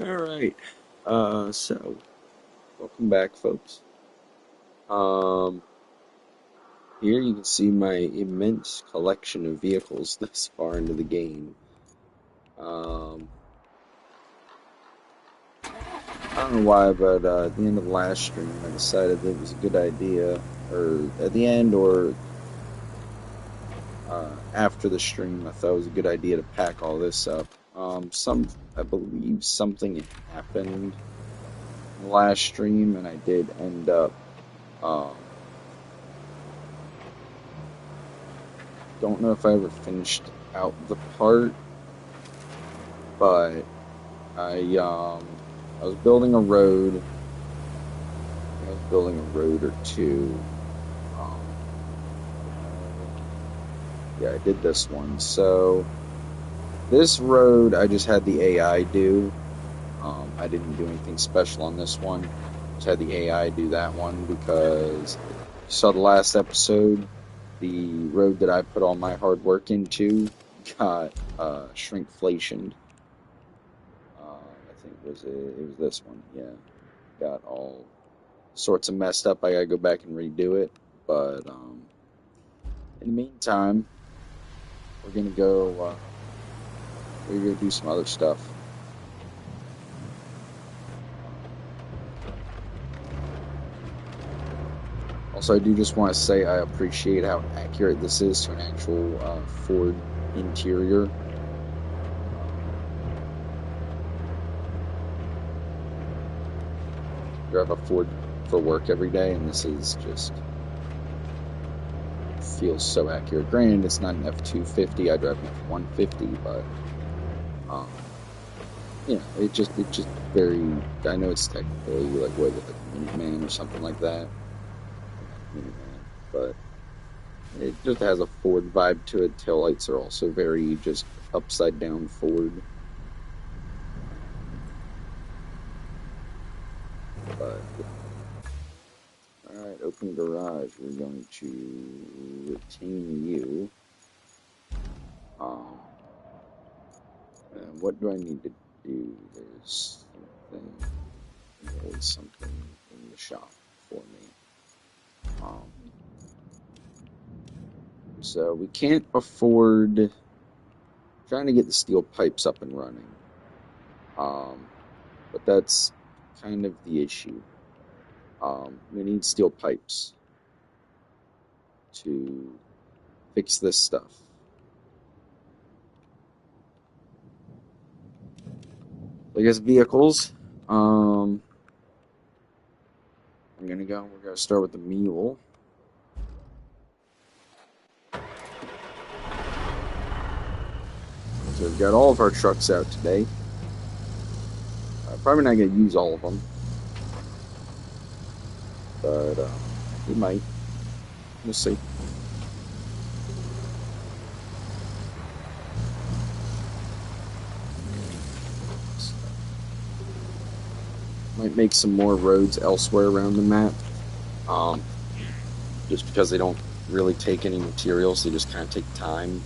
Alright, so, welcome back, folks. Um, Here you can see my immense collection of vehicles this far into the game. Um, I don't know why, but at the end of the last stream, I decided that it was a good idea, or at the end, or after the stream, I thought it was a good idea to pack all this up. I believe something had happened in the last stream, and I did end up, um, don't know if I ever finished out the part, but I was building a road. I was building a road or two. Um, yeah, I did this one. So this road I just had the AI do. I didn't do anything special on this one. Just had the AI do that one because you saw the last episode. The road that I put all my hard work into got shrinkflationed. I think it was this one. Yeah, got all sorts of messed up. I gotta go back and redo it. But in the meantime, we're gonna go. We're gonna do some other stuff. Also, I do just want to say I appreciate how accurate this is to an actual Ford interior. I drive a Ford for work every day, and this is just feels so accurate. Granted, it's not an F-250. I drive an F-150, but it just very. I know it's technically like what, like a Minuteman or something like that, Minuteman, but it just has a Ford vibe to it. Taillights are also very just upside down Ford. But yeah. All right, open garage. We're going to retain you. Um, and what do I need to do? There's always something in the shop for me. Um, so we can't afford trying to get the steel pipes up and running. But that's kind of the issue. We need steel pipes to fix this stuff. I guess vehicles. We're gonna start with the mule. So we've got all of our trucks out today. Probably not gonna use all of them, but we might. We'll see. Might make some more roads elsewhere around the map. Just because they don't really take any materials, they just kind of take time.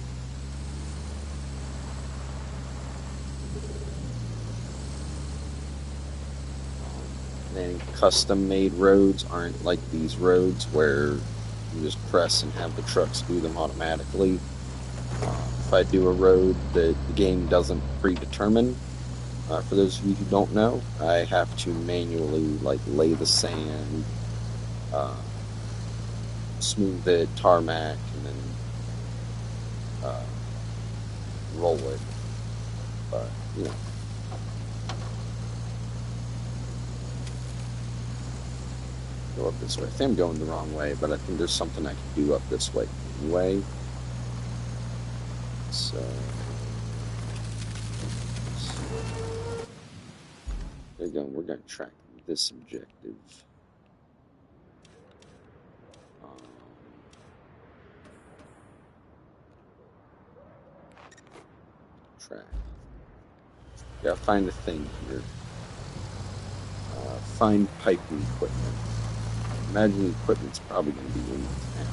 And custom-made roads aren't like these roads where you just press and have the trucks do them automatically. If I do a road that the game doesn't predetermine, for those of you who don't know, I have to manually lay the sand, smooth it, tarmac, and then roll it. But go up this way. I think I'm going the wrong way, but I think there's something I can do up this way anyway. So again, we're going to track this objective. Track. Gotta find a thing here. Find piping equipment. Imagine the equipment's probably going to be in town.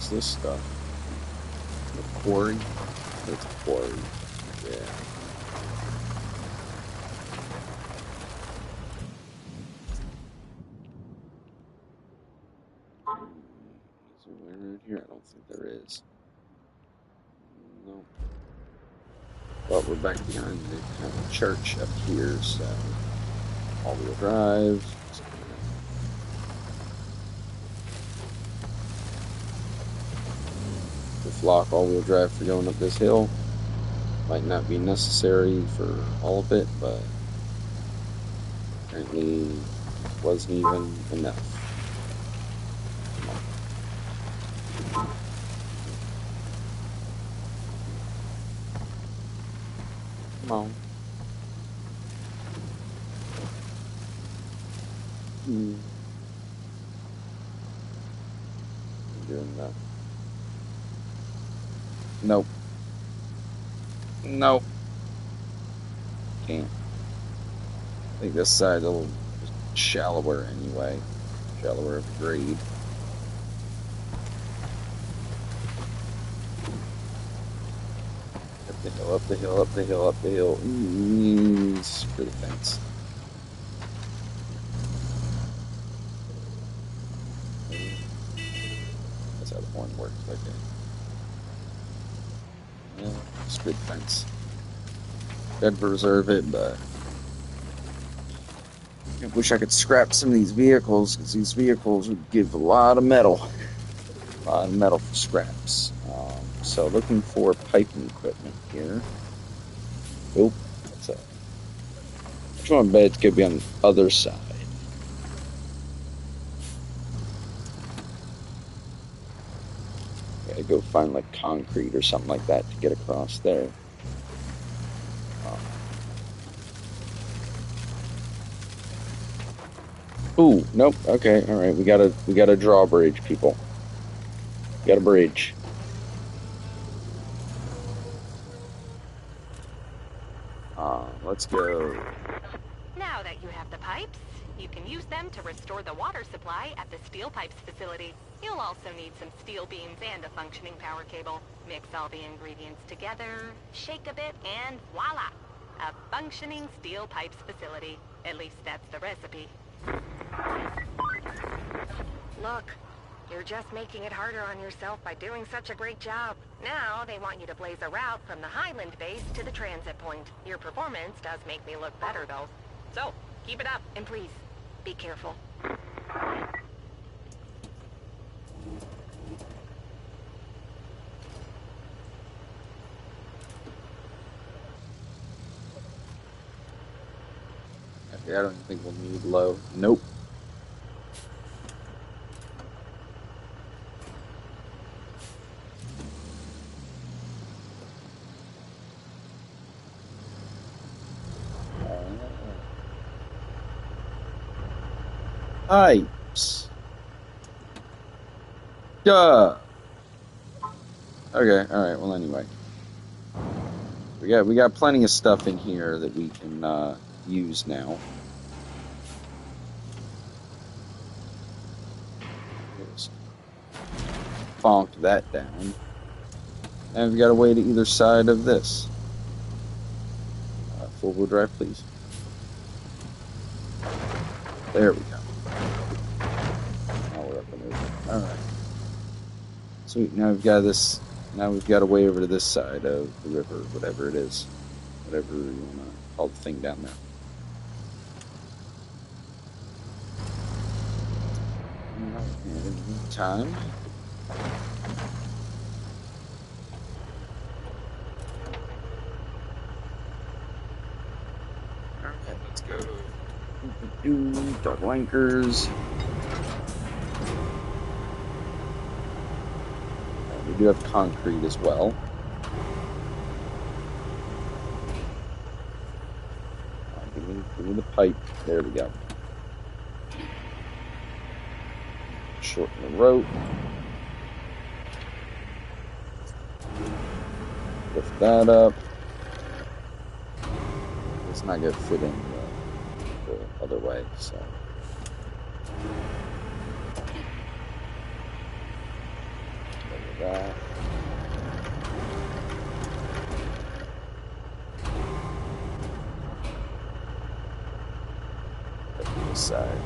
What's this stuff? A quarry? It's a quarry. Yeah. Is there one around here? I don't think there is. Nope. Well, we're back behind the kind of church up here, so all-wheel drive. The flock all-wheel drive for going up this hill might not be necessary for all of it, but apparently wasn't even enough. Come on. I'm doing that. Nope. Nope. Can't. I think this side's a little shallower anyway. Shallower of a grade. Up the hill, up the hill, up the hill, up the hill. Screw the fence. That's how the horn works, okay. Yeah, screw the fence. I'd preserve it, but I wish I could scrap some of these vehicles, because these vehicles would give a lot of metal. A lot of metal for scraps. So looking for piping equipment here. Oh, what's that? Which one I bet it's going to be on the other side. Gotta go find like concrete or something like that to get across there. Ooh, nope. Okay, all right. We got a drawbridge, people. We got a bridge. Let's go. Now that you have the pipes, you can use them to restore the water supply at the steel pipes facility. You'll also need some steel beams and a functioning power cable. Mix all the ingredients together, shake a bit, and voila! A functioning steel pipes facility. At least that's the recipe. Look, you're just making it harder on yourself by doing such a great job. Now, they want you to blaze a route from the Highland base to the transit point. Your performance does make me look better, though. So, keep it up, and please, be careful. Okay, I don't think we'll need low. Nope. Pipes. Duh. Okay, alright, well anyway. We got plenty of stuff in here that we can use now. Just bonk that down. And we've got a way to either side of this. Four-wheel drive, please. There we go. Now we're up and over. Alright. Sweet, now we've got this. Now we've got a way over to this side of the river, whatever it is. Whatever you want to call the thing down there. And in the meantime, alright, let's go. Dog anchors. We do have concrete as well. Give me the pipe. There we go. Shorten the rope. Lift that up. It's not going to fit in the other way, so. There that. Put it to the side.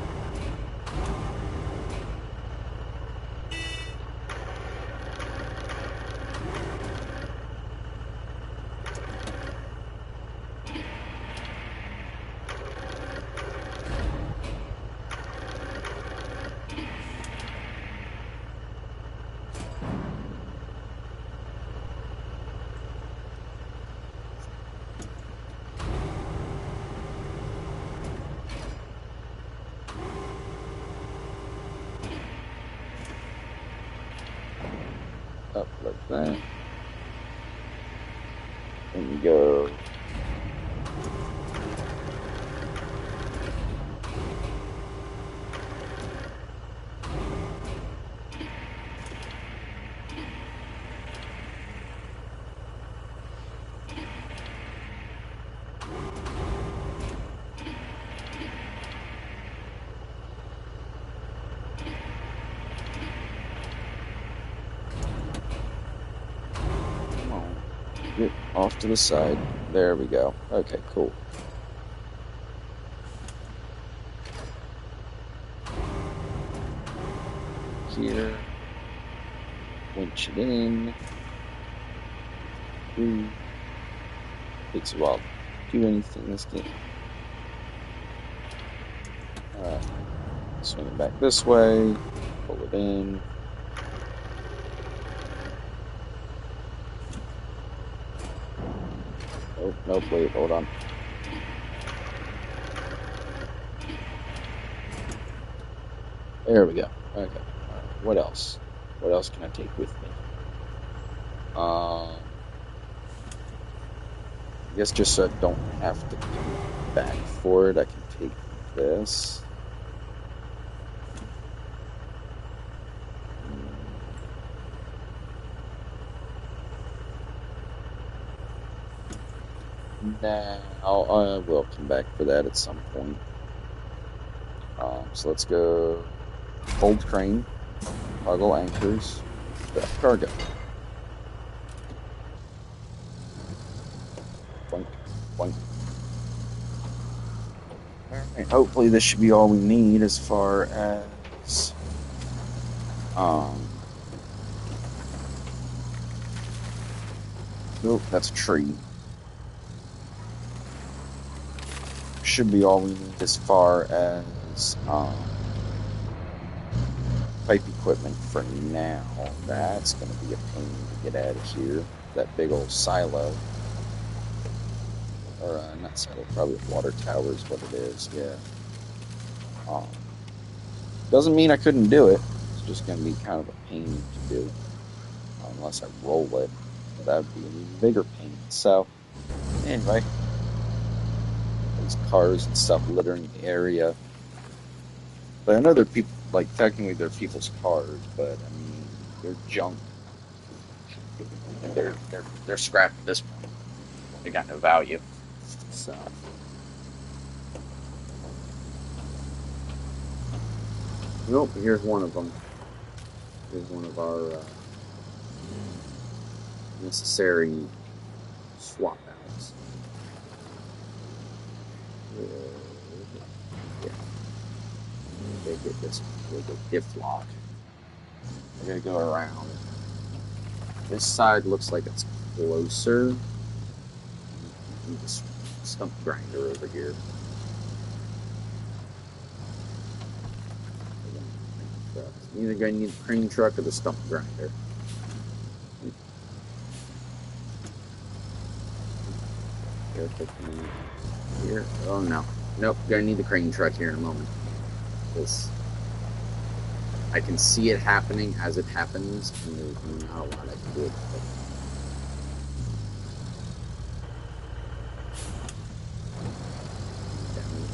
Up like that. And you go. Come on. Get off to the side. There we go. Okay, cool. Here. Winch it in. Ooh. Takes a while to do anything in this game. Alright. Swing it back this way. Pull it in. Oh, nope, wait, hold on. There we go. Okay. Alright, what else? What else can I take with me? I guess just so I don't have to come back for it, I can take this. Now, I will come back for that at some point. So let's go fold crane, toggle anchors, grab cargo. Boink, boink. Alright, hopefully this should be all we need as far as oh, that's a tree. Should be all we need as far as pipe equipment for now. That's going to be a pain to get out of here. That big old silo. Or, not silo, probably water tower is what it is, yeah. Doesn't mean I couldn't do it. It's just going to be kind of a pain to do. Unless I roll it. That would be an even bigger pain. So, anyway. These cars and stuff littering the area. But I know they're people, like, technically they're people's cars, but, I mean, they're junk. And they're scrap at this point. They got no value. So. Nope, here's one of them. Here's one of our necessary swap outs. Yeah. They get this big diff lock. I gotta go around. This side looks like it's closer. Need this stump grinder over here. Either gonna need the crane truck or the stump grinder. Here. Oh no. Nope, gonna need the crane truck here in a moment. Because I can see it happening as it happens, and there's not a lot I can do about it.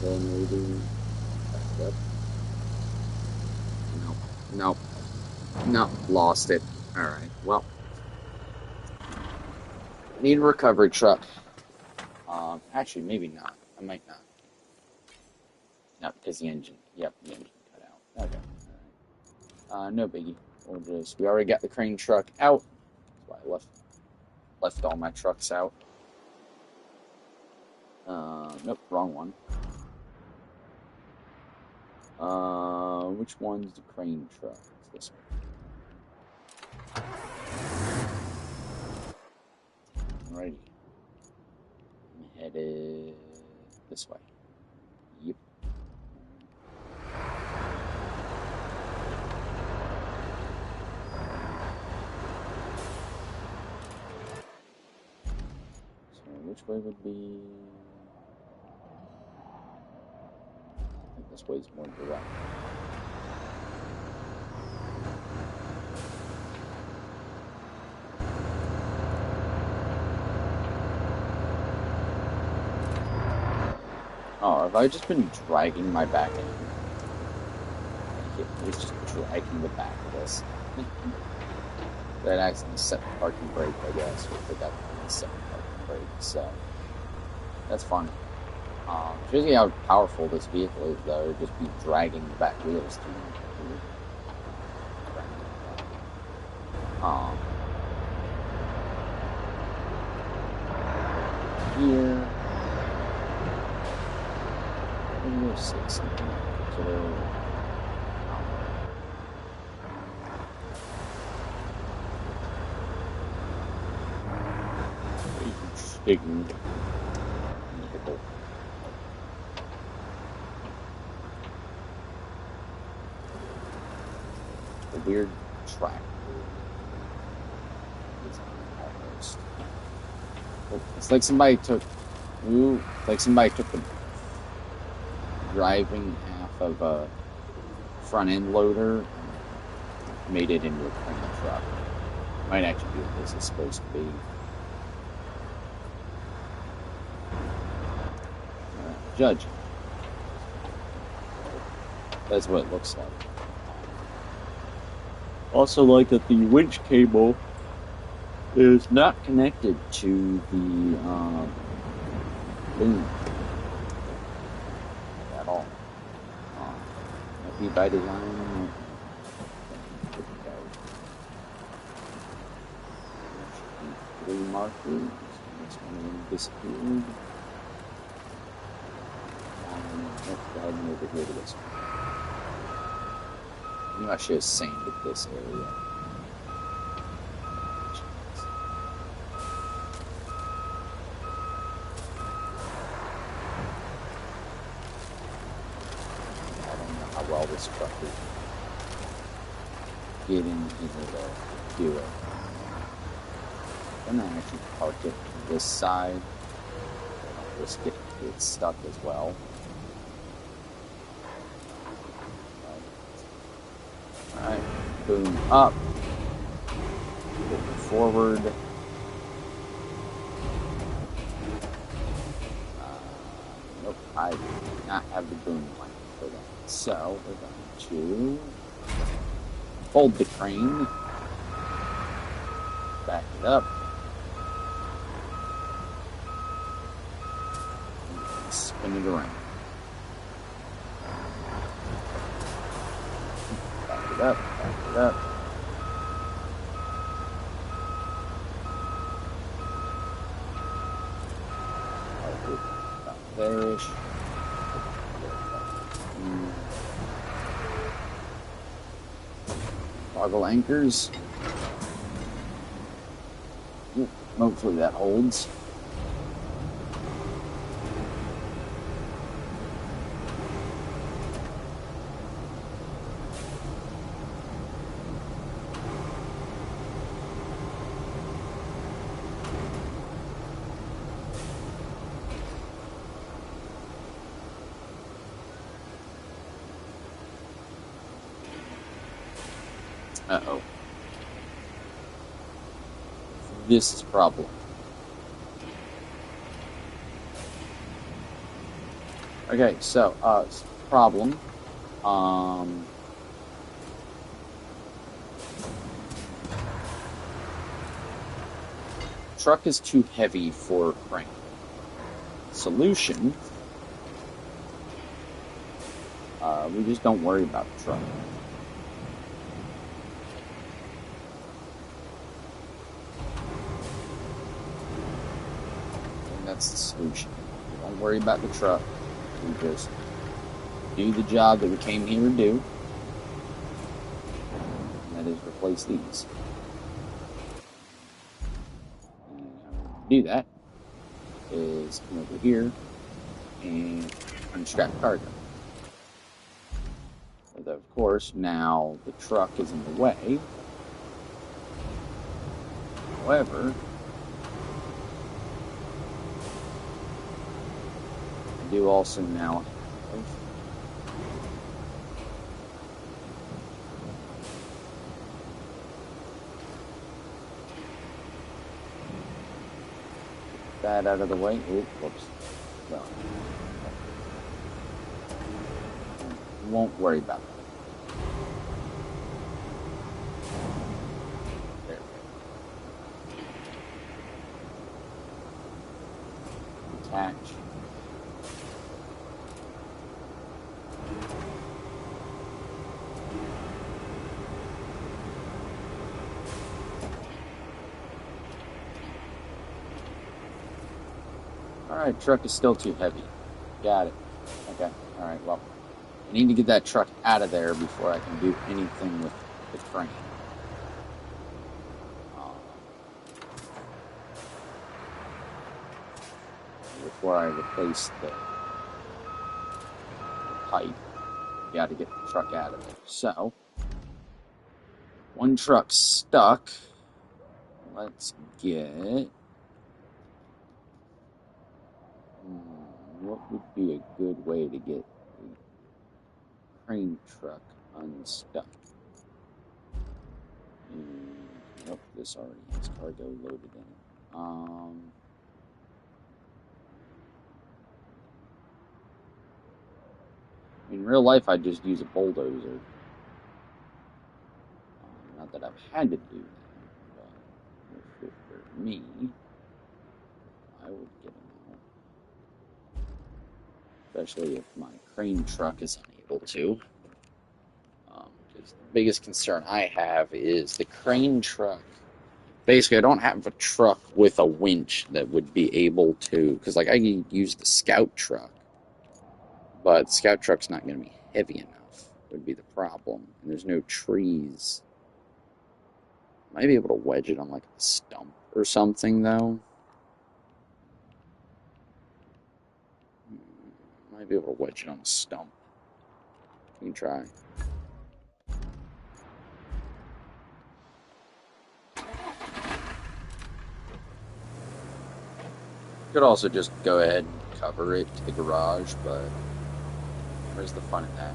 Downhill maybe. Back up. Nope. Nope. Lost it. Alright, well. Need a recovery truck. Actually, maybe not. I might not. No, because the engine. Yep, the engine cut out. Okay. Alright. No biggie. we already got the crane truck out. That's why I left all my trucks out. Nope, wrong one. Which one's the crane truck? It's this one. Alrighty. I'm headed this way. Yep. So which way would be... I think this way's more direct. Oh, have I just been dragging my back in? It's just dragging the back of this. That accidentally set the parking brake, I guess. I forgot to set the parking brake, so that's fun. Shows you how powerful this vehicle is, though. Just be dragging the back wheels through. Here. I'm going to say something particular. Digging vehicle. A weird track. Almost. It's like somebody took. Ooh, like somebody took the driving half of a front end loader and made it into a crane truck. Might actually be what this is supposed to be. Judge. That's what it looks like. Also like that the winch cable is not connected to the boom at all. Might be by design. Three markers. This one of them disappeared. Let's go ahead and over here to this one. I knew I should have sanded this area. I don't know how well this truck is getting into the do it. I'm gonna actually park it to this side. I'll risk it to get stuck as well. Alright, boom up, boom forward. Nope, I do not have the boom line for that. So we're going to fold the crane, back it up, and spin it around. Back it up, back it up. About there-ish. Toggle anchors. Hopefully that holds. Uh-oh. This is a problem. Okay, so, problem. Truck is too heavy for crane. Solution. We just don't worry about the truck. That's the solution. Don't worry about the truck. We just do the job that we came here to do. And that is replace these. And how we're going to do that is come over here and unstrap cargo. But of course, now the truck is in the way. However, I do also now have that out of the way. Ooh, whoops. Well, won't worry about that. There we go. Attach. Alright, truck is still too heavy. Got it. Okay, alright, well, I need to get that truck out of there before I can do anything with the crane. Before I replace the pipe, got to get the truck out of there. So, one truck stuck. Let's get... what would be a good way to get the crane truck unstuck? Nope, this already has cargo loaded in it. In real life, I'd just use a bulldozer. Not that I've had to do that, but if it were me, I would get them out. Especially if my crane truck is unable to. Because the biggest concern I have is the crane truck. Basically, I don't have a truck with a winch that would be able to... Because, like, I could use the scout truck. But the scout truck's not going to be heavy enough, would be the problem. And there's no trees. Might be able to wedge it on, like, a stump or something, though. Might be able to wedge it on a stump. You can try. Could also just go ahead and cover it to the garage, but where's the fun in that?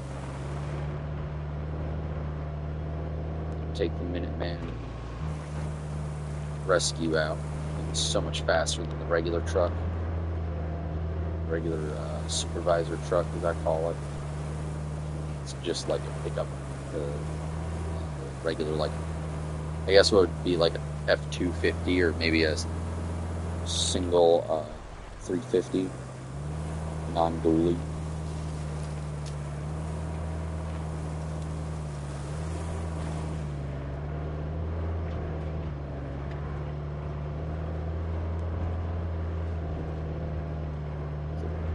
Take the Minuteman rescue out. It's so much faster than the regular truck. Regular supervisor truck, as I call it. It's just like a pickup. Regular, like, I guess what would be like a F-250 or maybe a single 350 non-dually.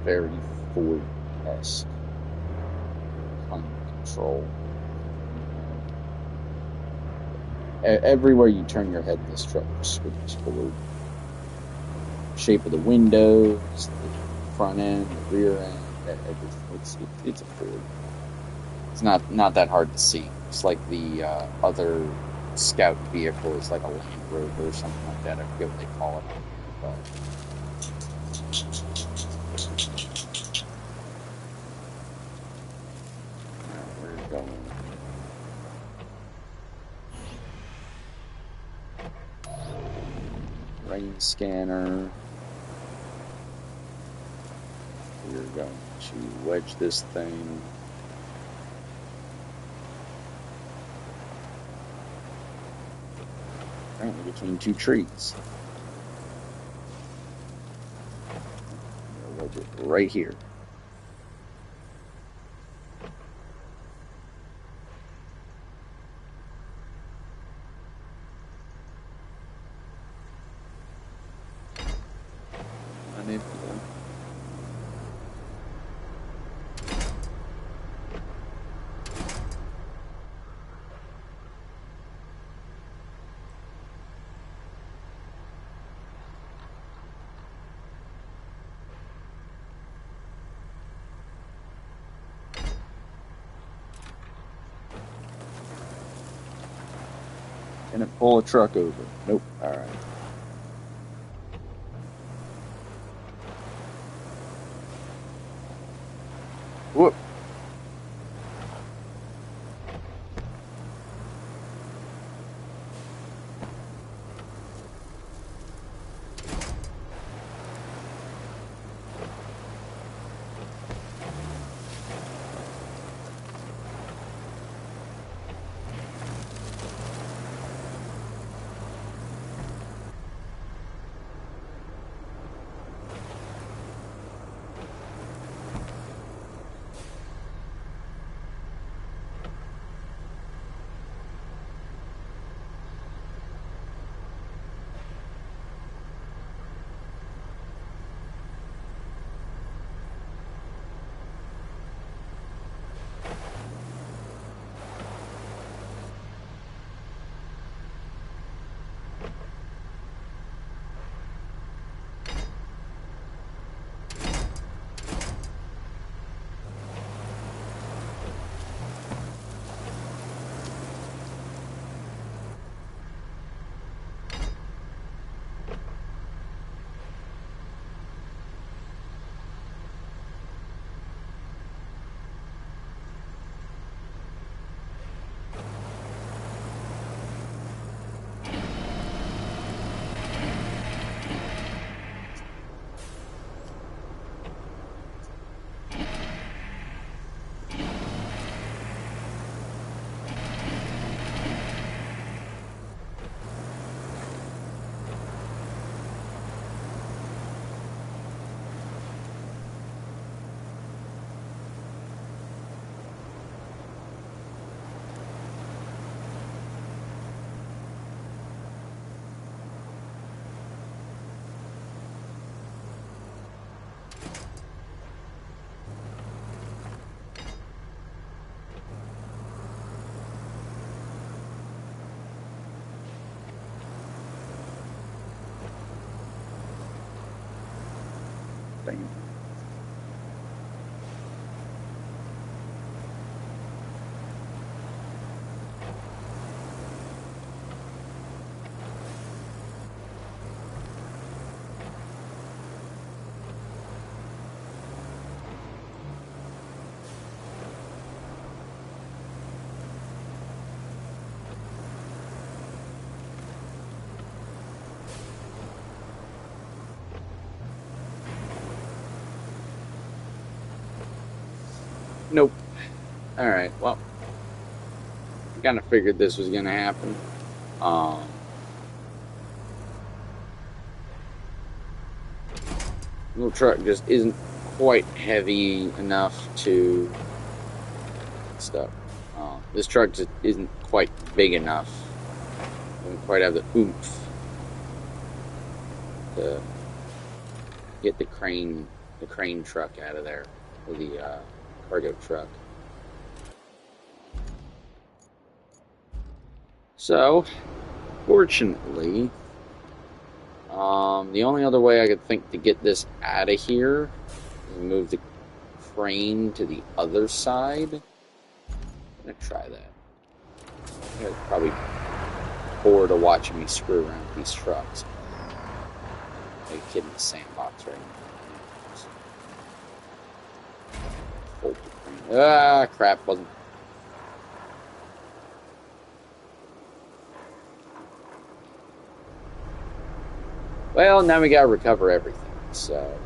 Very Ford-esque kind of control. Everywhere you turn your head in this truck switches forward. Shape of the windows, the front end, the rear end, everything. It's a Ford. It's not that hard to see. It's like the other Scout vehicle is like a Land Rover or something like that. I forget what they call it. But going. Rain scanner. We're going to wedge this thing. Apparently between two trees. We'll wedge it right here. unable. Can it pull a truck over? Nope. All right. Whoop. Damn. Nope. All right. Well, I kind of figured this was going to happen. Little truck just isn't quite heavy enough to stuff. This truck just isn't quite big enough. Doesn't quite have the oomph to get the crane truck out of there, or the cargo truck. So, fortunately, the only other way I could think to get this out of here is move the crane to the other side. I'm gonna try that. You guys are probably bored of watching me screw around with these trucks. Like a kid in the sandbox right now. Fold the crane. Ah, crap, wasn't. Well, now we gotta recover everything, so.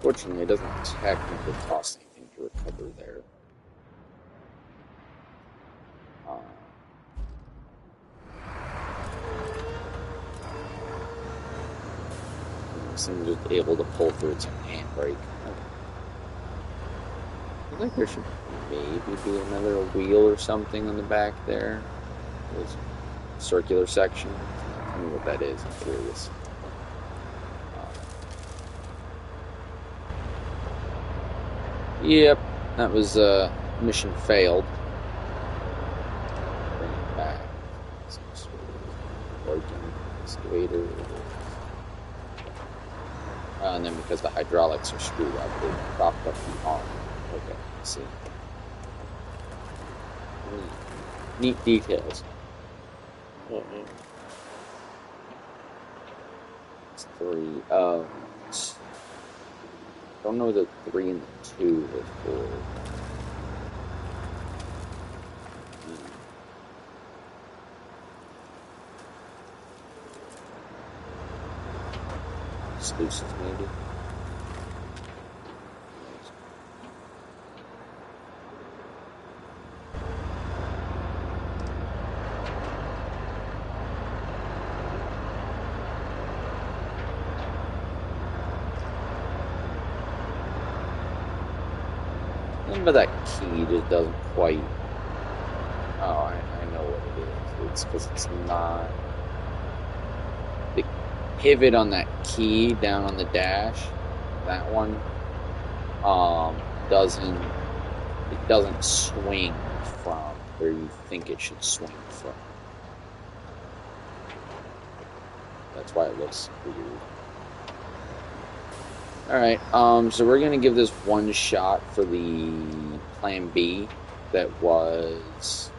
Fortunately, it doesn't technically cost anything to recover there. This thing's just able to pull through its own handbrake. I feel like there should maybe be another wheel or something on the back there. This circular section. Tell me what that is. I'm curious. Yep, that was mission failed. Bring it back. Some sort of working excavator. And then because the hydraulics are screwed up, they propped up the arm. Okay, let's see. Neat details. It's 3. Oh. I don't know what the 3 and the 2 is for. Sluices, maybe. But that key just doesn't quite. Oh, I know what it is. It's because it's not. The pivot on that key down on the dash, that one, doesn't swing from where you think it should swing from. That's why it looks weird. Alright, so we're gonna give this one shot for the plan B that was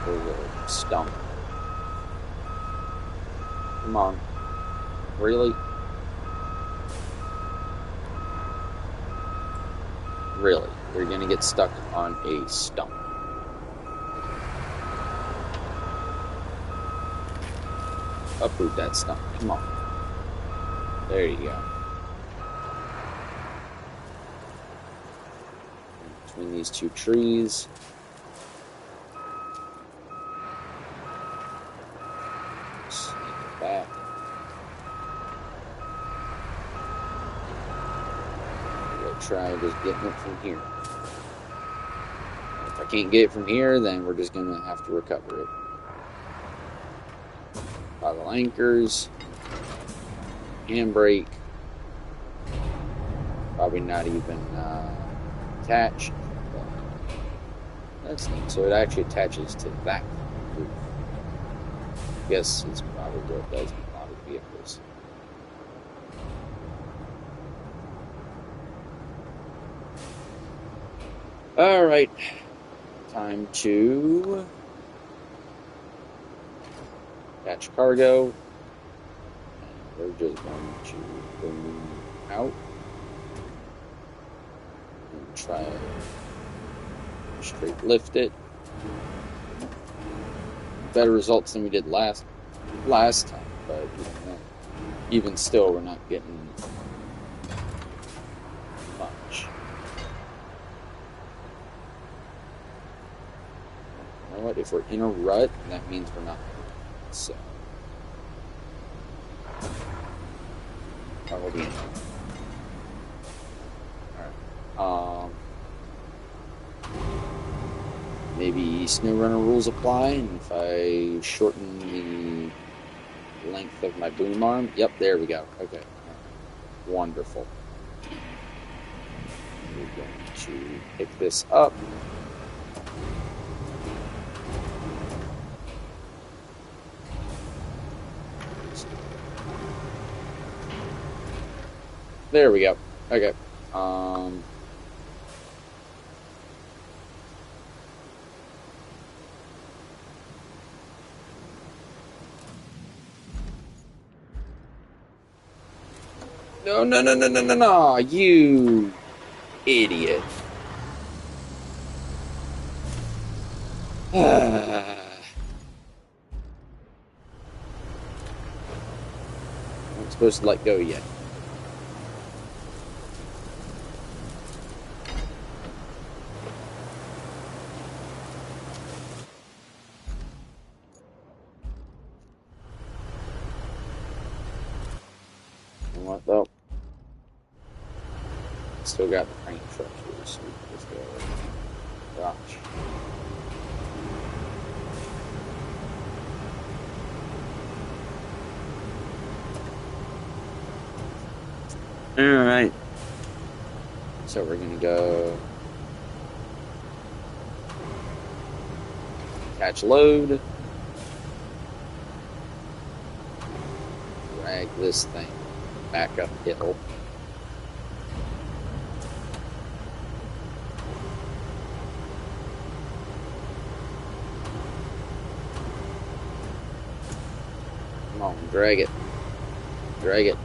there's a stump. Come on. Really? Really? We're gonna get stuck on a stump. Uproot that stump. Come on. There you go. Between these two trees. Sneak it back. We'll try just getting it from here. If I can't get it from here, then we're just going to have to recover it. Toggle anchors. Handbrake. Probably not even attached. But that's neat. So it actually attaches to that roof. I guess it's probably what it does in a lot of vehicles. Alright. Time to attach cargo. And we're just going to boom out and try to straight lift it. Better results than we did last time, but even still, we're not getting much. You know what? If we're in a rut, that means we're not. So, we'll be in. All right. Maybe SnowRunner rules apply, and if I shorten the length of my boom arm, yep, there we go. Okay, wonderful. We're going to pick this up. There we go. Okay. No, you idiot. I'm supposed to let go yet. what though? Still got the crane truck here, so we can just go. Gosh. Alright. So we're gonna go catch load. Drag this thing back uphill. Come on, drag it. Drag it.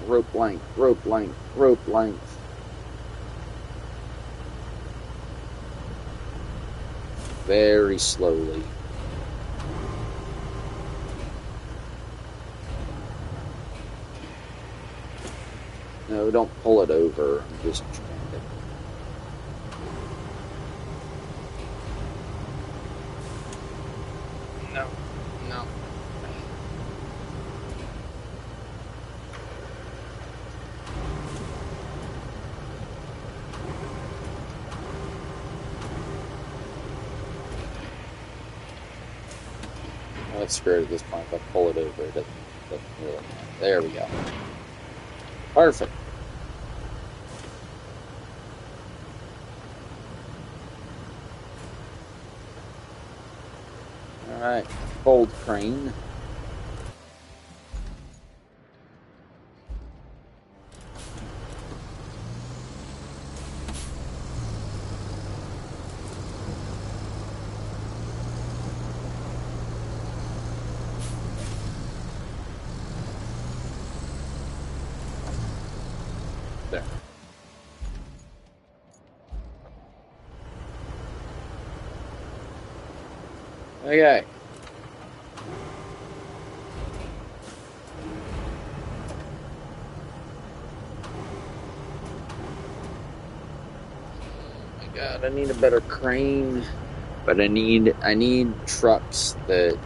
Rope length, rope length, rope length. Very slowly. No, don't pull it over. I'm just trying to. No, no. Let's screw it at this point. If I pull it over, it doesn't really matter. There we go. Perfect. Alright, fold crane. There. Okay. Oh my God, I need a better crane, but I need trucks that.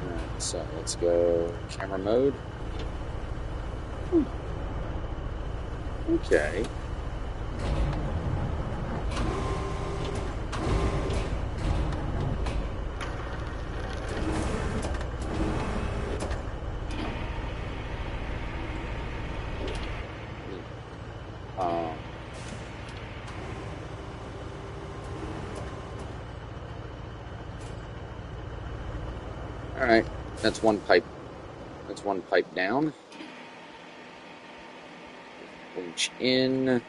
Alright, so let's go camera mode. Okay. Alright, that's one pipe. That's one pipe down. Winch in.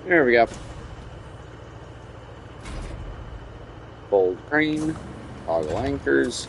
There we go. Fold crane, toggle anchors.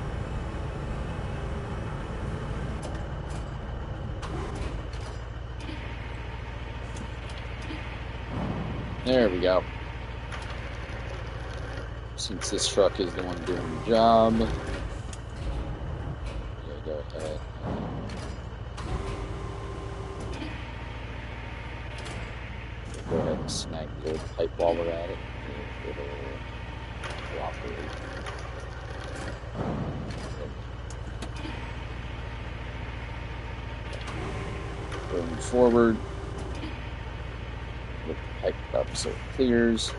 There we go. Since this truck is the one doing the job, yeah, go ahead. Go ahead and snag the old pipe while we're at it. It'll cooperate. Going forward, lift the pipe up so it clears.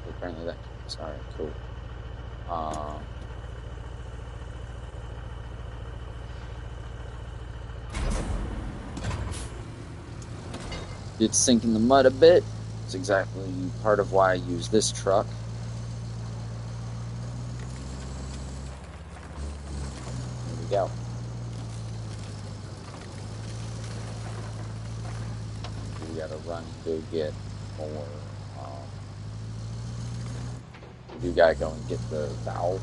Apparently that counts. Alright, cool. Did sink in the mud a bit. It's exactly part of why I use this truck. Here we go. We gotta run and go get more. We do gotta go and get the valve.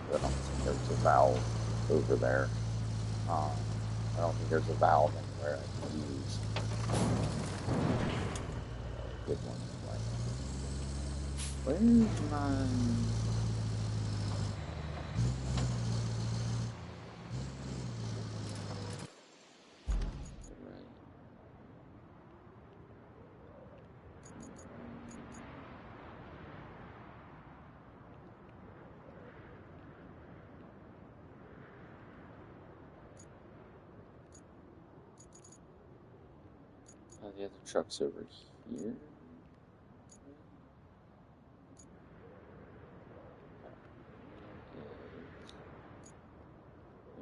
I don't think there's a valve over there. I don't think there's a valve anywhere I can use. Good one. Where's my... the other truck's over here.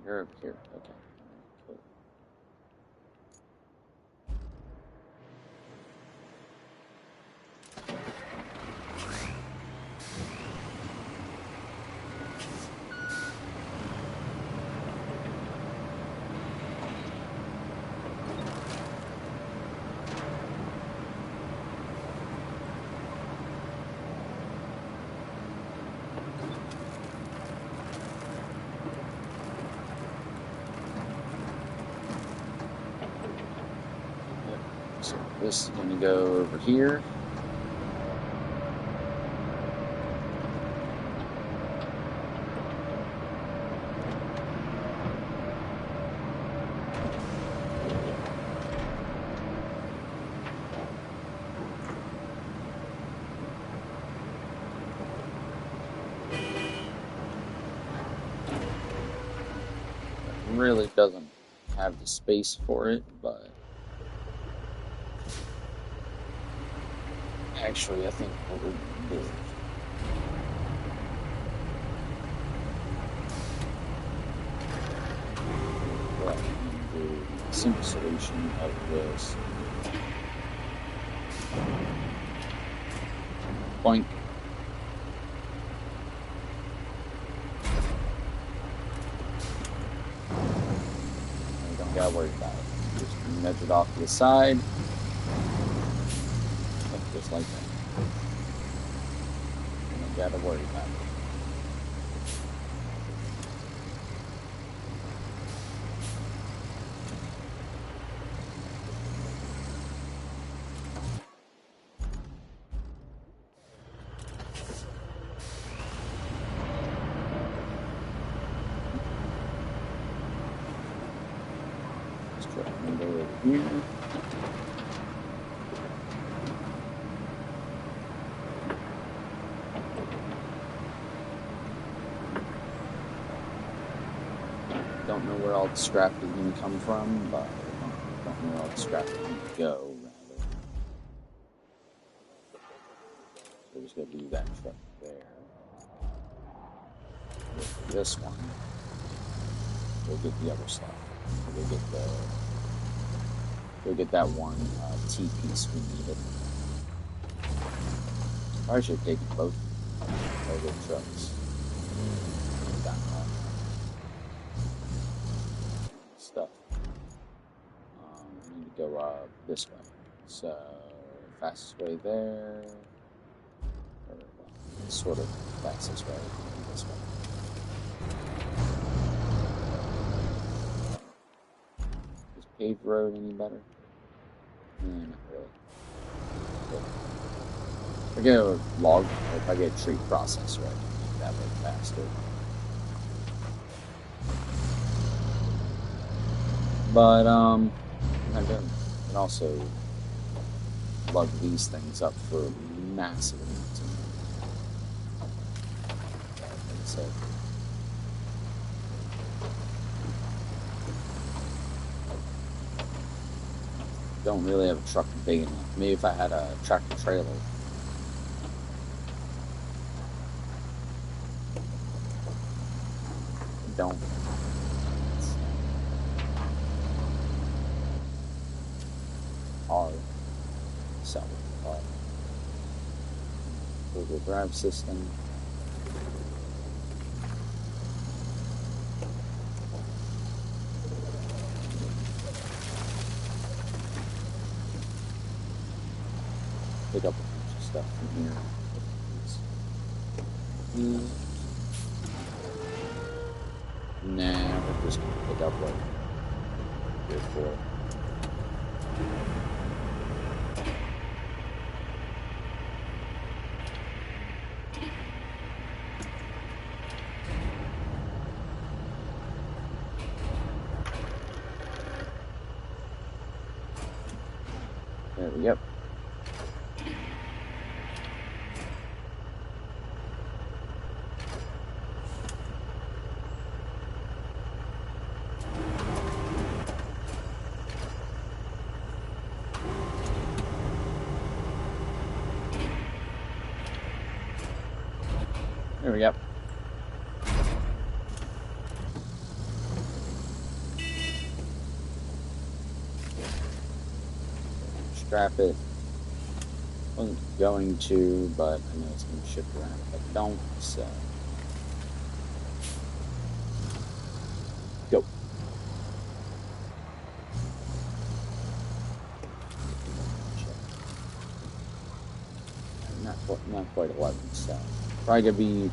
You're over here. Okay. Cool. So this is going to go over here. It really doesn't have the space for it, but actually I think what we're doing. The simple solution of this. Boink. We don't gotta worry about it. Just nudge it off to the side. Just like that. We don't gotta worry about it. Go over here. Don't know where all the scrap is going to come from, but don't know where all the scrap is going to go, rather. So we're just going to leave that truck there. This one. We'll get the other stuff. We'll get that one T-piece we needed. I should have taken both of the trucks. Stuff. We need to go this way. So, fastest way there. sort of fastest way. This way. Is paved road any better? Not really. If I get a log, or if I get tree process right, that way faster. But I can also lug these things up for massive amounts of money. So don't really have a truck big enough. Maybe if I had a tractor trailer. Don't. Hard. So, Google Drive system. Pick up a bunch of stuff from here. Nah, we're just gonna pick up like 3 or 4. There we go. There we go. Strap it. Wasn't going to, but I know it's going to shift around if I don't, so. Go. Not quite 11, so. Probably going to be,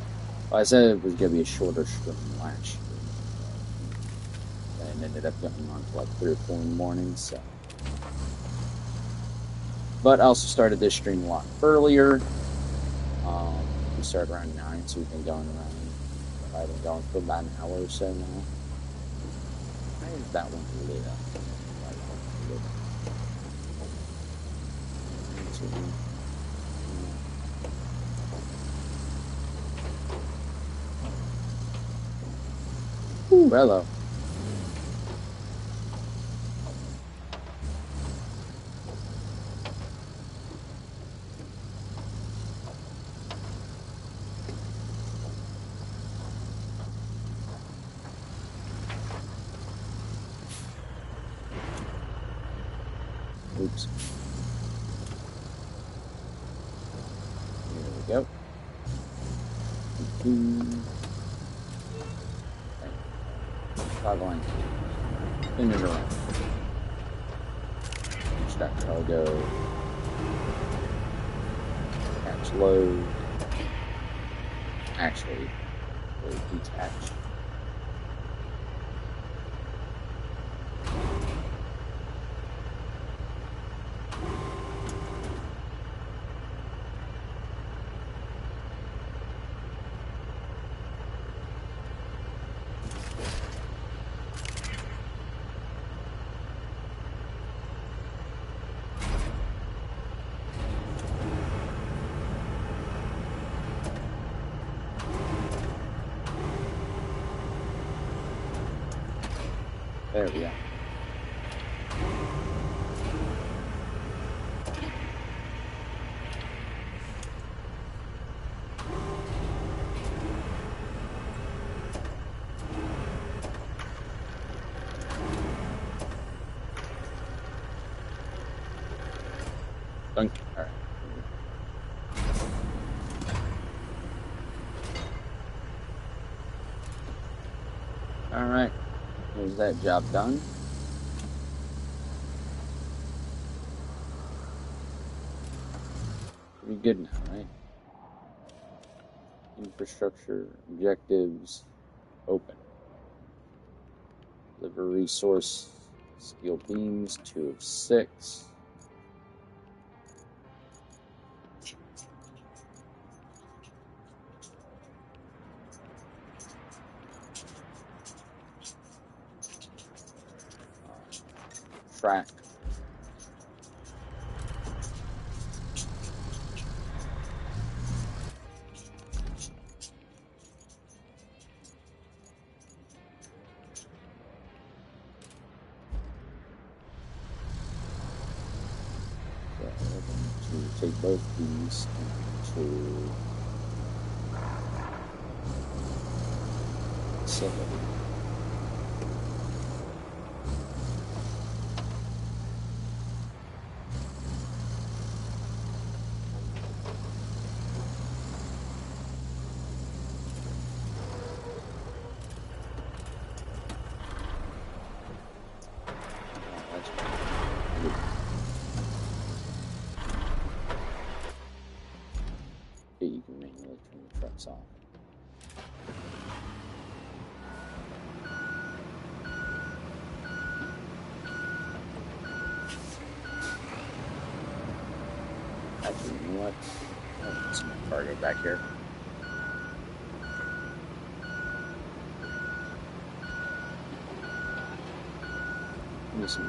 well, I said it was going to be a shorter string last year. And ended up going on to like 3 or 4 in the morning, so. But I also started this stream a lot earlier. We started around 9, so we've been going around. I've been going for about an hour or so now. Why is that one lit up? Ooh, hello. Oops. Here we go. Toggling. Spin it around. Start cargo. Catch load. Actually, detach. There we go. Dunk. All right. All right. There's that job done. Pretty good now, right? Infrastructure objectives open. Deliver resource steel beams 2 of 6. Track. To take both these into facility. You can manually turn the trucks off. Actually, you know what? I'll put some cargo back here. Let me see.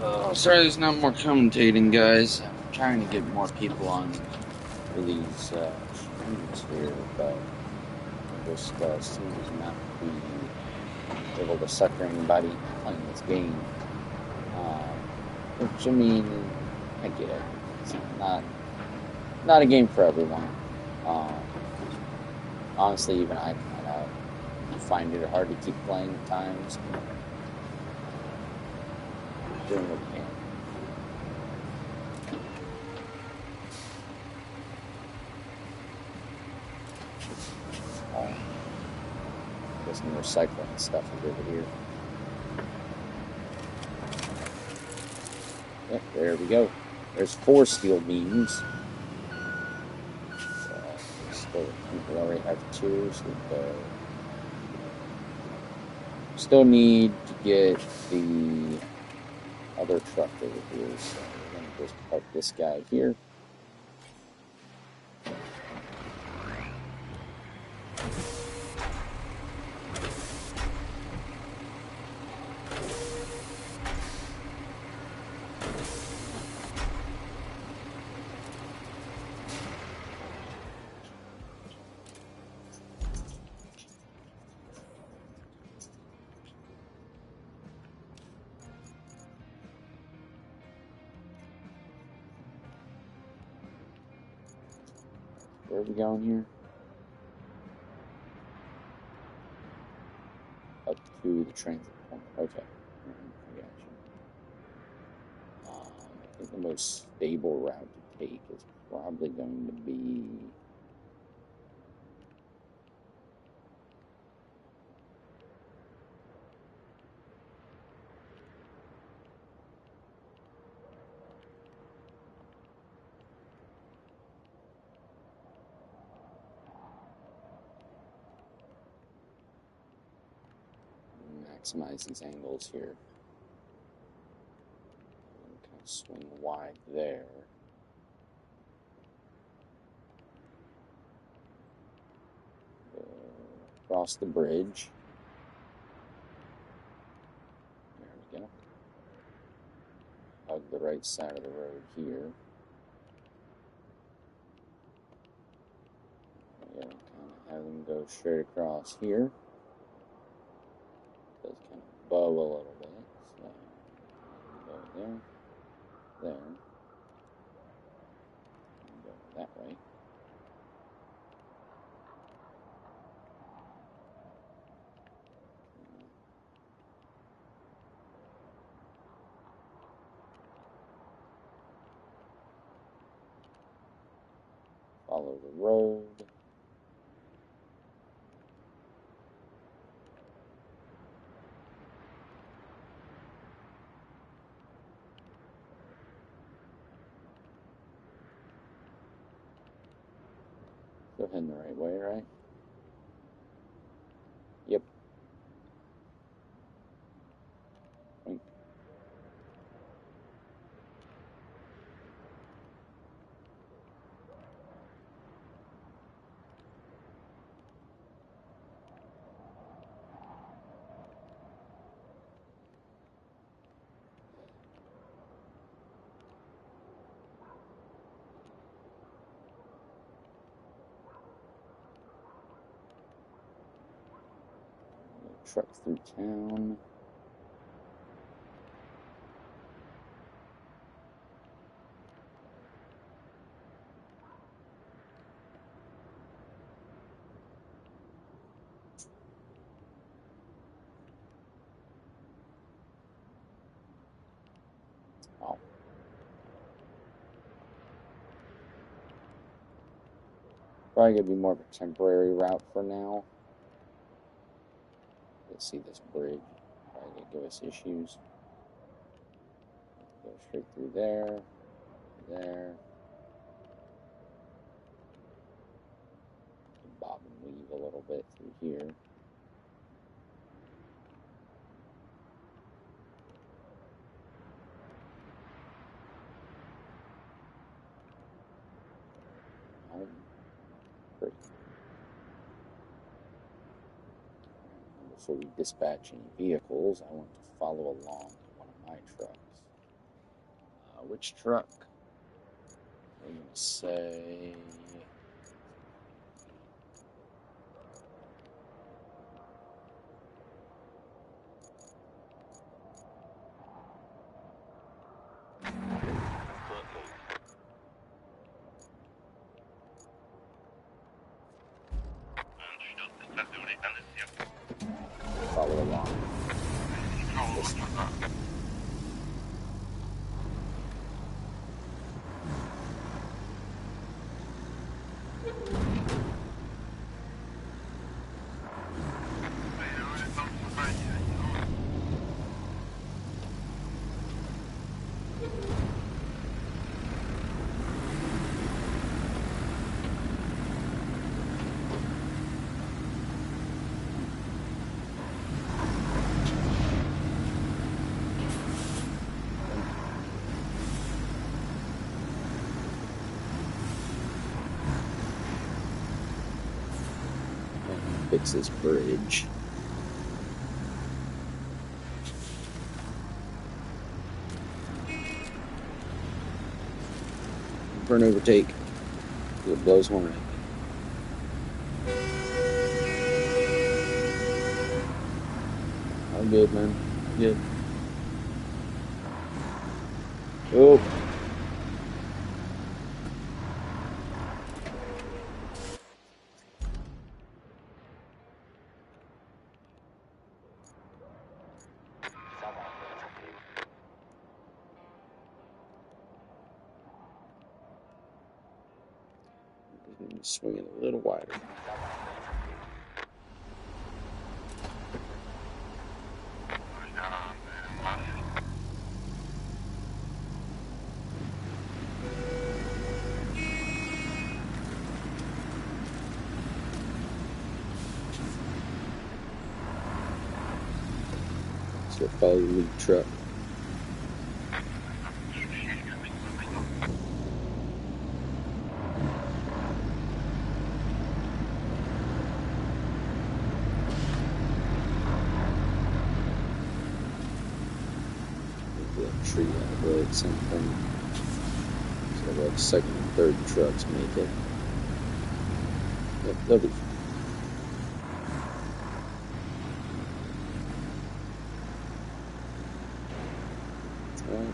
Oh, sorry there's not more commentating, guys. I'm trying to get more people on for these streams here, but it just seems not to be able to sucker anybody playing this game. Which, I mean, I get it. It's not a game for everyone. Um, honestly, even I kind of find it hard to keep playing at times. Doing what we can. There's some recycling stuff over here. Yep, there we go. There's 4 steel beams. We already have 2, so still need to get the other truck over here. So we're going to just park this guy here. Where are we going here? Up to the transit point. Okay. I got you. I think the most stable route to take is probably going to be maximize these angles here. Kind of swing wide there. Across the bridge. There we go. Hug the right side of the road here. Yeah, kind of have them go straight across here. Does kind of bow a little bit. So go there, there, and go that way. Follow the road. Still heading the right way, right? Yep. Wait. Truck through town. Oh. Probably gonna be more of a temporary route for now. Let's see this bridge. Probably gonna give us issues. Go straight through there. There. Bob and weave a little bit through here. Great. Before we dispatch any vehicles, I want to follow along one of my trucks. Which truck? I'm gonna say. Follow along. Fix this bridge. For an overtake. It blows horn at me. I'm good, man. Good. Oh. Swing it a little wider. So follow the lead truck. Tree out of the way at some point. So like second and third trucks make it. Yep, they'll be fine. Alright.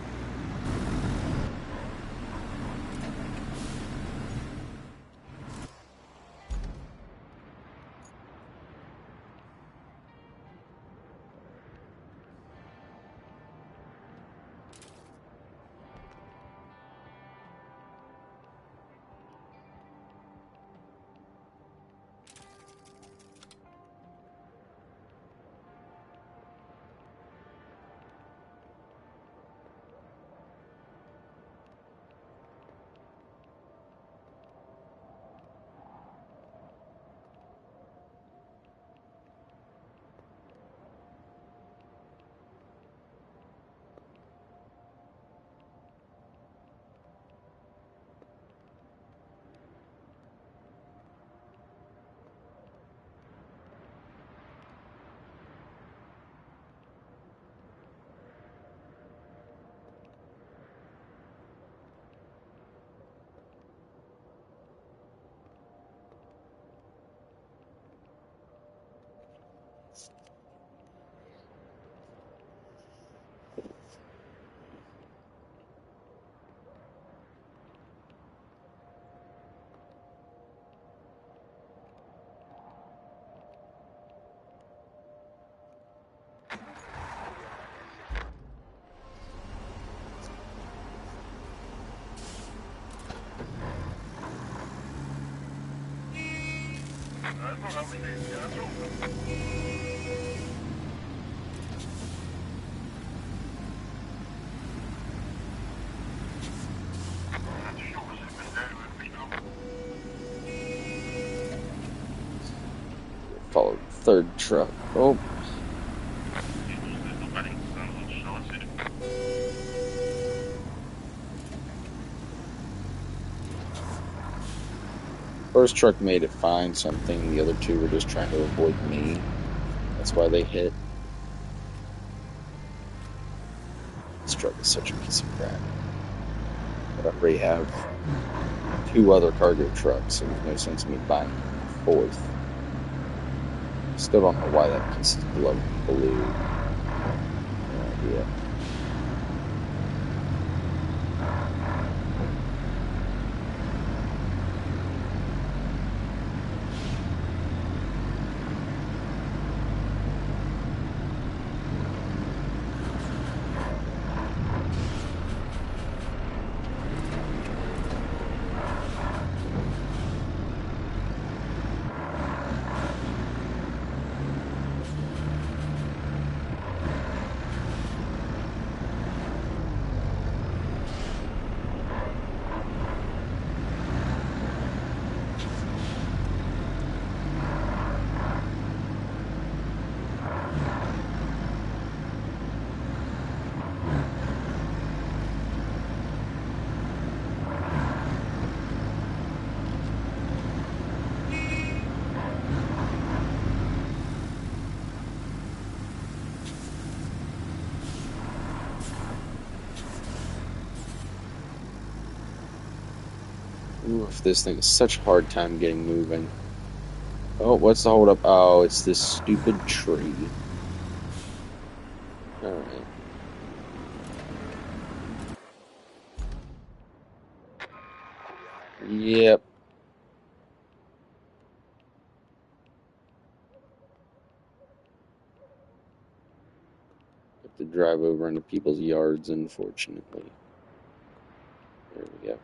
Follow the third truck. Oh. First truck made it fine, something. The other two were just trying to avoid me. That's why they hit. This truck is such a piece of crap. I already have 2 other cargo trucks, so there's no sense in me buying a 4th. Still don't know why that piece is glowing blue. No idea. Oof, this thing is such a hard time getting moving. Oh, what's the holdup? Oh, it's this stupid tree. Alright. Yep. Have to drive over into people's yards, unfortunately. There we go.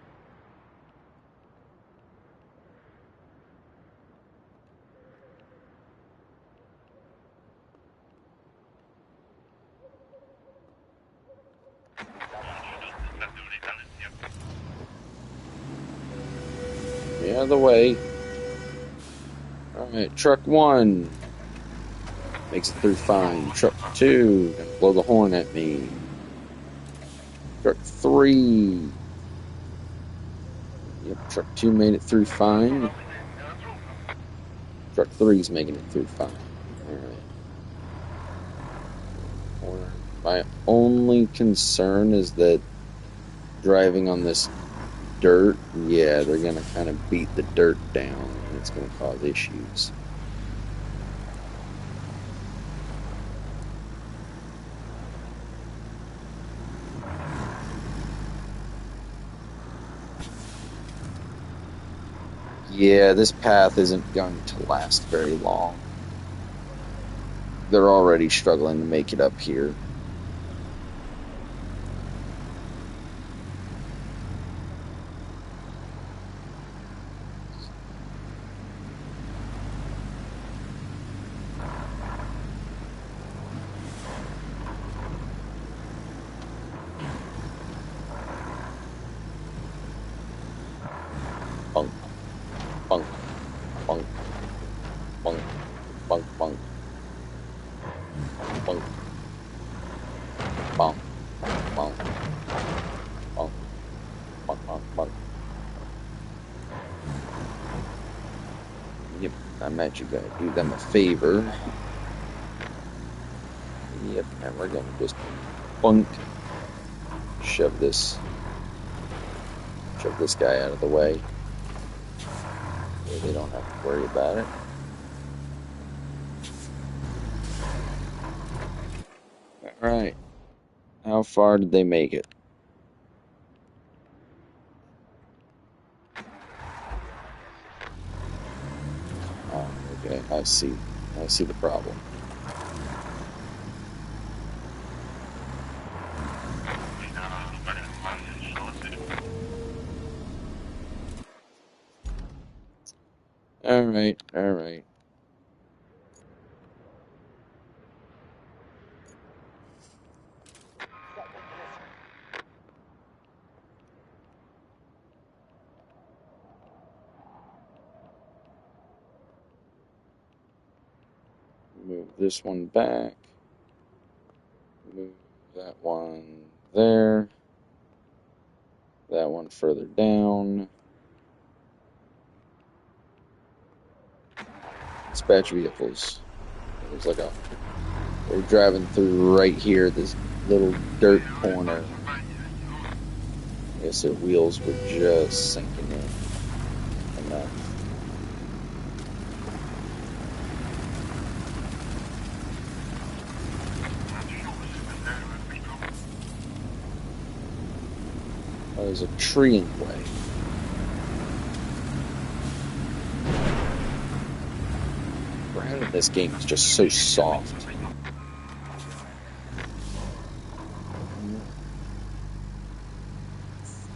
Get out of the way. Alright, truck 1 makes it through fine. Truck 2 gonna blow the horn at me. Truck 3. Yep, truck 2 made it through fine. Truck 3's making it through fine. Alright. My only concern is that driving on this dirt, yeah, they're gonna kind of beat the dirt down, and it's gonna cause issues. Yeah, this path isn't going to last very long. They're already struggling to make it up here. Bunk, bunk, bunk, bunk, bunk, bunk, bunk, bunk, bunk, bunk, bunk, bunk, bunk. Yep, I meant you gotta do them a favor. Yep, and we're gonna just bunk, shove this guy out of the way. So they don't have to worry about it. Alright. How far did they make it? Oh, okay, I see. I see the problem. Alright, alright. Move this one back. Move that one there. That one further down. Dispatch vehicles. There's like a... We're driving through right here, this little dirt corner. guess their wheels were just sinking in enough. Oh, there's a tree in the way. Ground in this game is just so soft.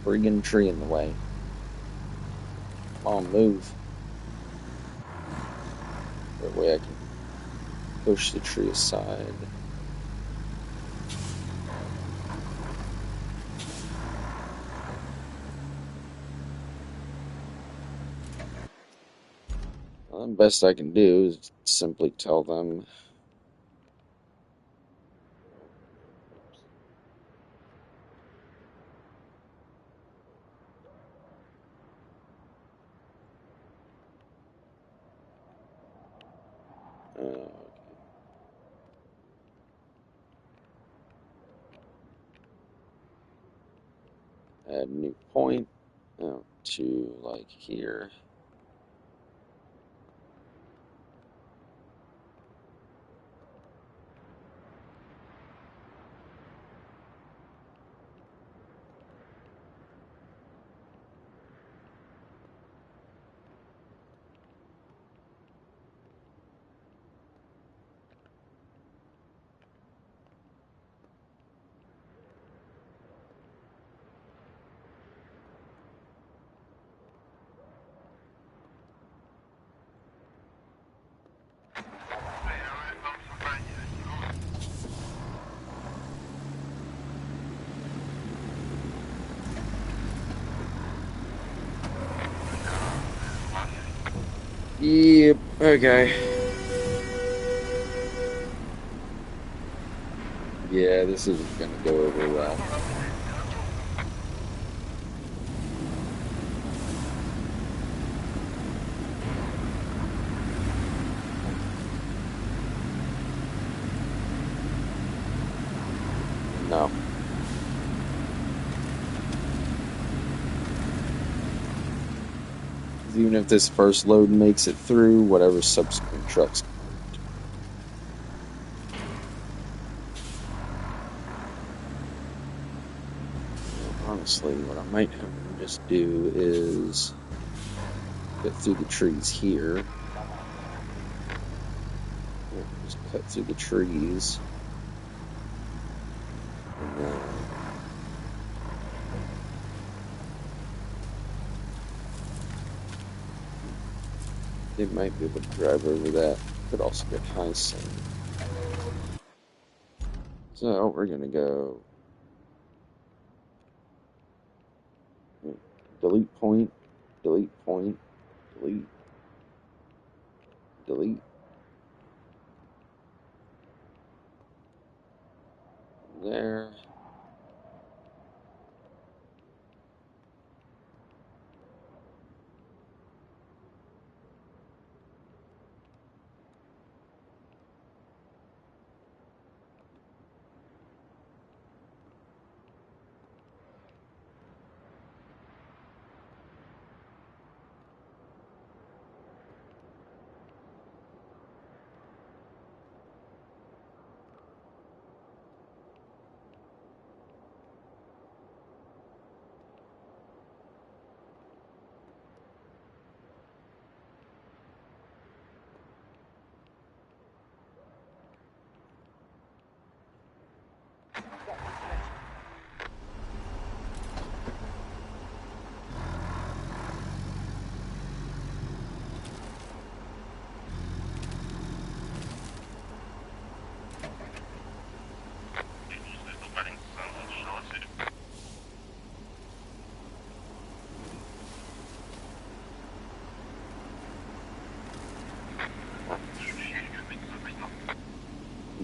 Friggin' tree in the way. Come on, move. That way I can push the tree aside. Well, the best I can do is simply tell them. Add new point out to like here. Yep, okay. Yeah, this isn't gonna go over well. No. Even if this first load makes it through, whatever subsequent trucks. Honestly, what I might have them just do is cut through the trees here. Just cut through the trees. And then they might be able to drive over that. Could also get high sand. So we're gonna go delete point, delete point, delete, delete. There.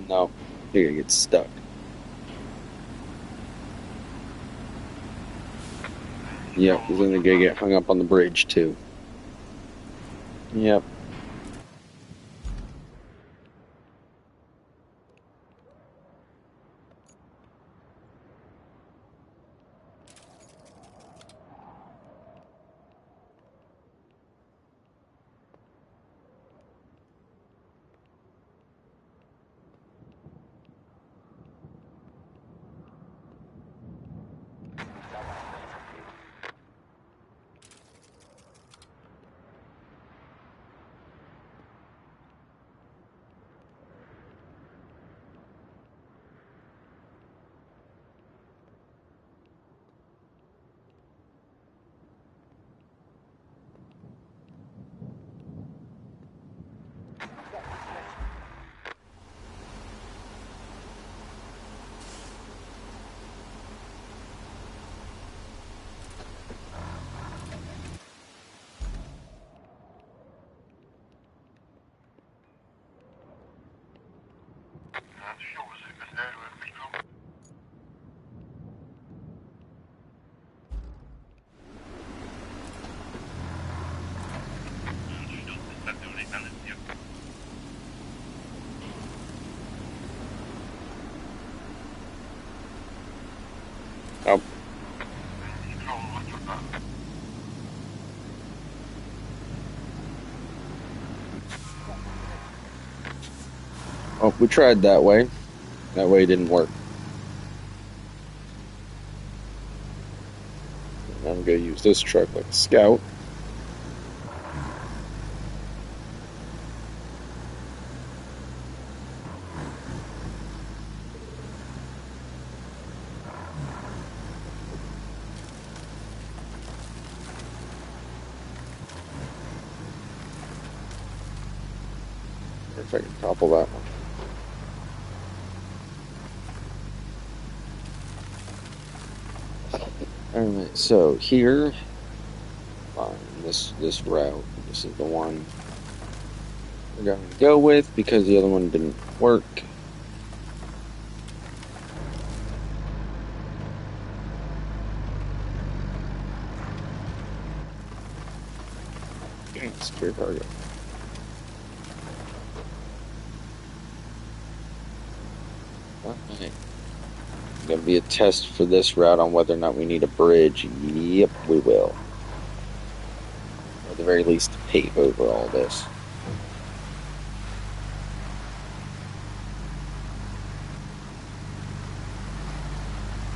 No, you're gonna get stuck. Yep, because then they're gonna get hung up on the bridge too. Yep. Oh, oh, we tried that way. That way it didn't work. I'm gonna use this truck like a scout. If I can topple that one. Alright, so here, fine, this route, this is the one we're going to go with because the other one didn't work. Secure cargo. Alright. Gonna be a test for this route on whether or not we need a bridge. Yep, we will. Or at the very least, pave over all this.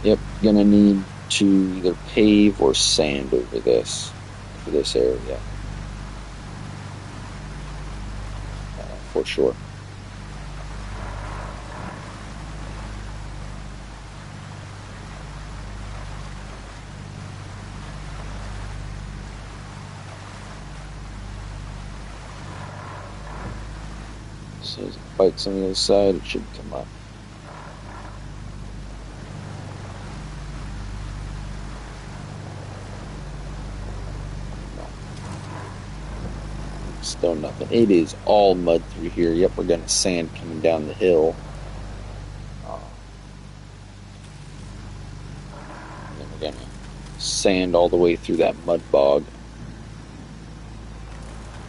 Yep, gonna need to either pave or sand over this for this area. For sure. So as it bites on the other side, it should come up. Still nothing. It is all mud through here. Yep, we're getting sand coming down the hill. And then we're gonna sand all the way through that mud bog.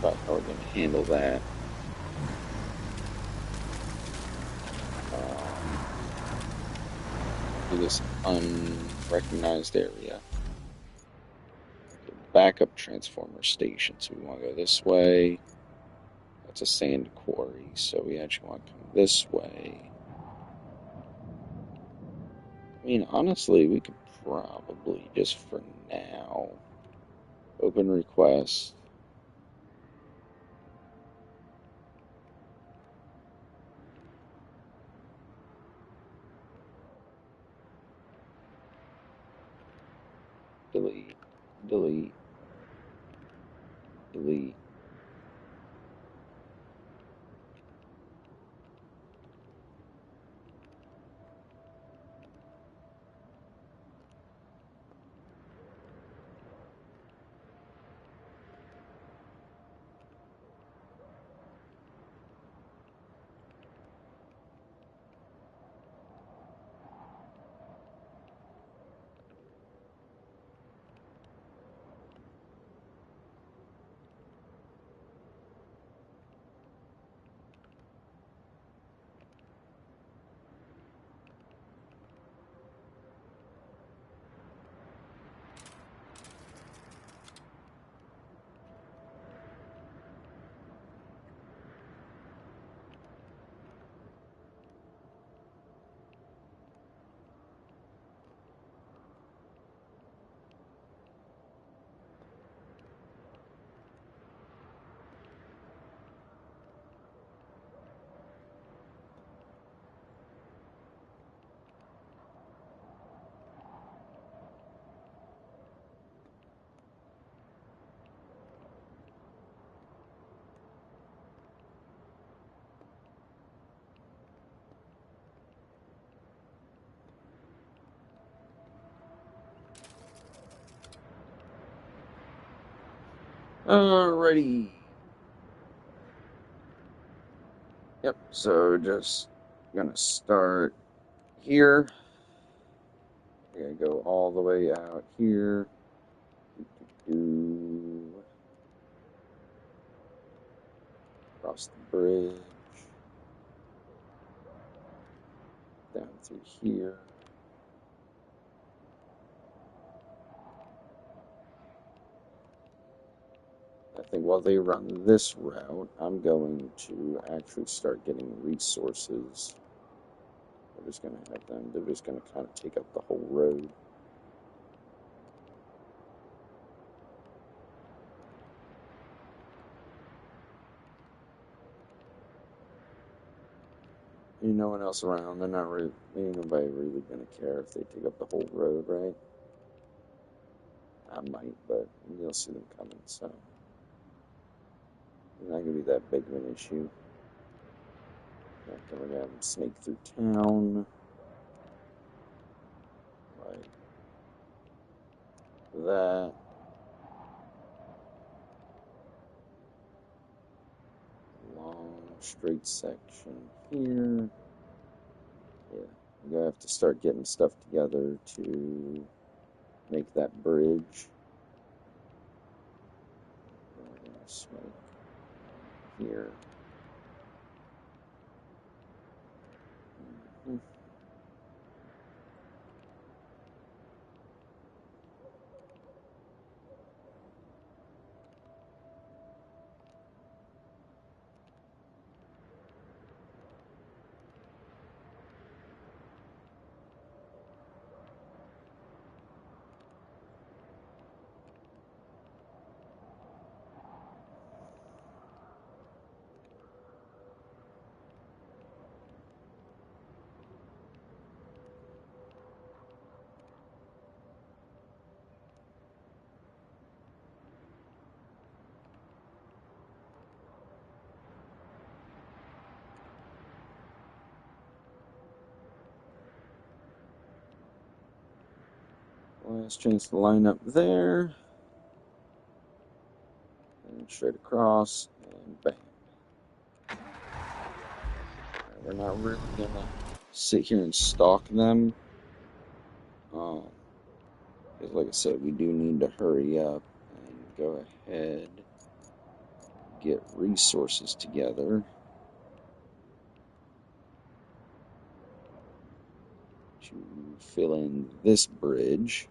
But how we're gonna handle that. Do this unrecognized area. Backup transformer station. So we want to go this way. That's a sand quarry, so we actually want to come this way. I mean, honestly, we could probably just for now open request. Delete, delete, delete. Alrighty. Yep, so just gonna start here. We're gonna go all the way out here. Across the bridge. Down through here. I think while they run this route, I'm going to actually start getting resources. We're just going to have them, they're just going to kind of take up the whole road. Ain't no one else around, they're not really, ain't nobody really going to care if they take up the whole road, right? I might, but you'll see them coming, so it's not going to be that big of an issue. Then we're going to have them snake through town. Like that. Long straight section here. Yeah, we're gonna have to start getting stuff together to make that bridge. We're gonna just make here. Mhm. Let's change the line up there. And straight across, and bam. Alright, we're not really gonna sit here and stalk them. Because like I said, we do need to hurry up and go ahead, get resources together to fill in this bridge.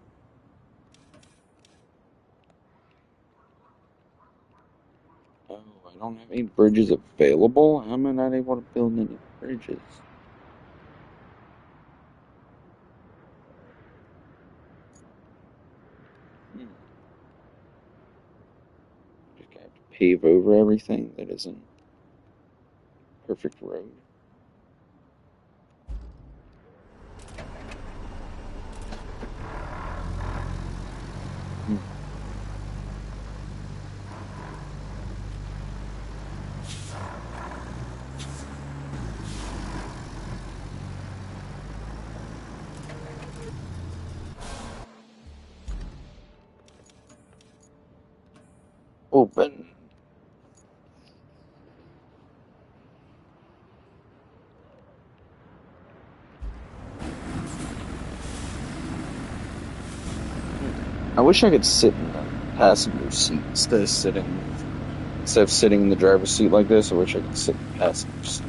Oh, I don't have any bridges available? How am I not able to build any bridges? Hmm. Just gonna have to pave over everything that isn't perfect road. Hmm. Open. I wish I could sit in the passenger seat instead of sitting in the driver's seat like this. I wish I could sit in the passenger seat.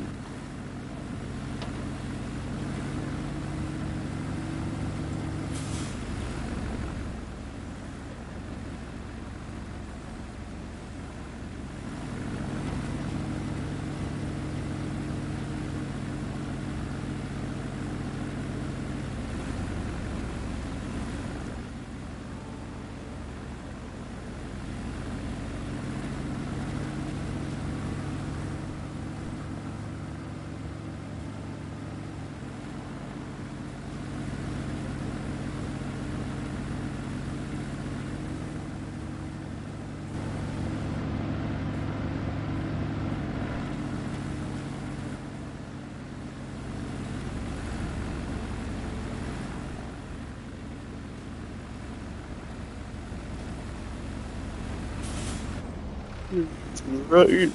Right.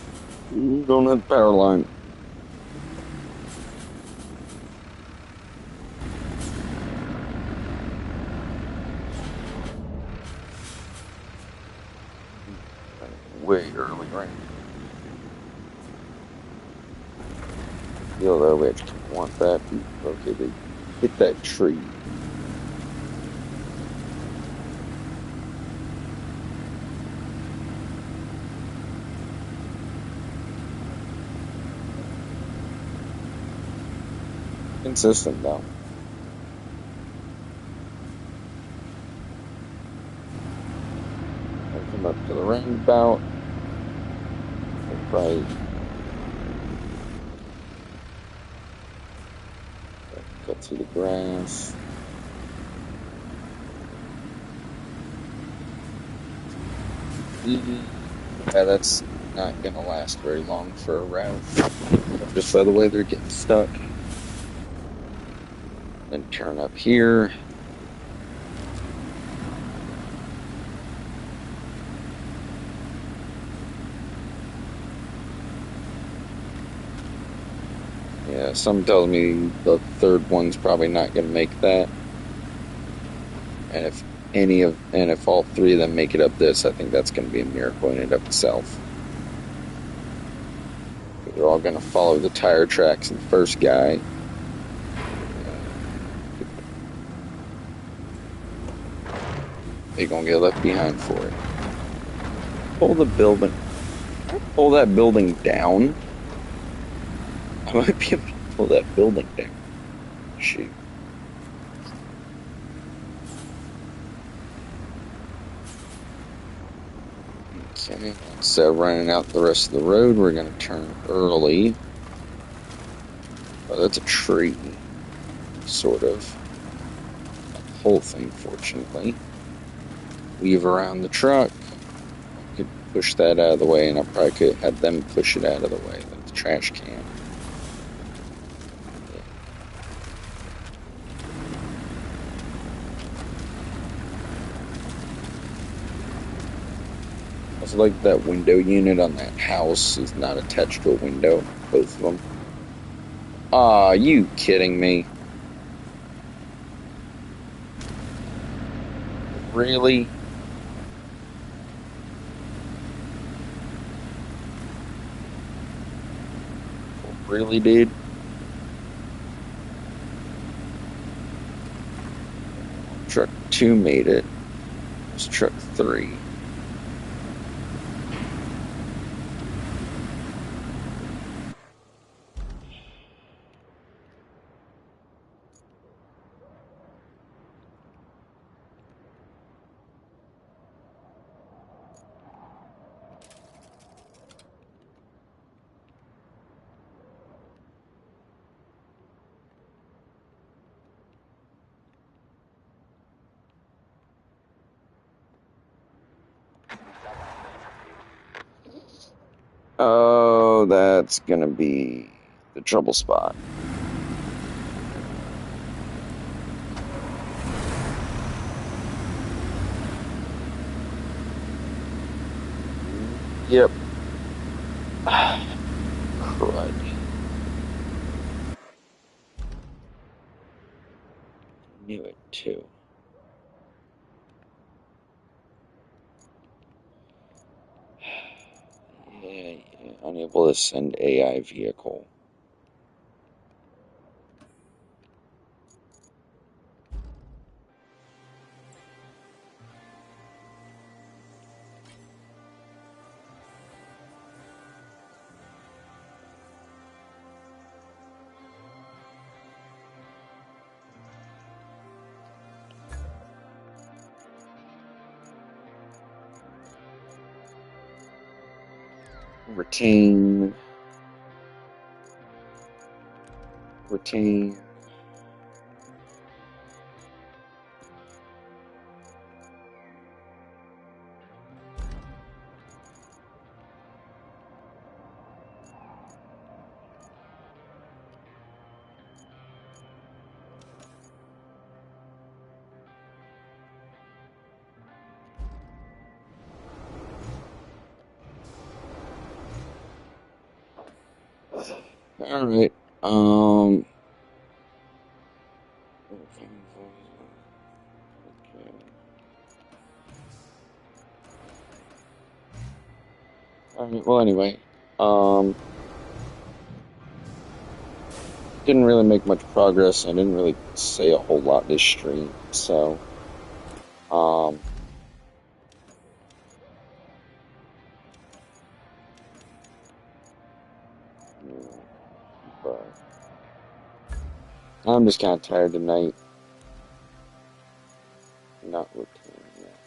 Don't have the power line. way early, right? You'll which want that. Okay, they hit that tree. Consistent though. I come up to the roundabout. Right. Cut through the grass. Yeah, that's not gonna last very long for a route. Just by the way they're getting stuck. Then turn up here. Yeah, some tells me the third one's probably not gonna make that. And if all three of them make it up this, I think that's gonna be a miracle in and of itself. They're all gonna follow the tire tracks of the first guy. They're gonna get left behind for it. Pull that building down. I might be able to pull that building down. Shoot. Okay, so running out the rest of the road, we're gonna turn early. Oh, that's a tree. Sort of. Not the whole thing, fortunately. Weave around the truck. I could push that out of the way, and I probably could have them push it out of the way, like the trash can. I like that window unit on that house is not attached to a window, both of them. Aw, you kidding me? Really? Really, dude? Truck 2 made it. It's truck 3. Oh, that's gonna be the trouble spot. Yep. Crud. Knew it too. Yeah, unable to send AI vehicle. Retain. Retain. All right. Okay. Alright, well, anyway, um, didn't really make much progress. I didn't really say a whole lot this stream, so, um, yeah, but I'm just kind of tired tonight. Not routine yet.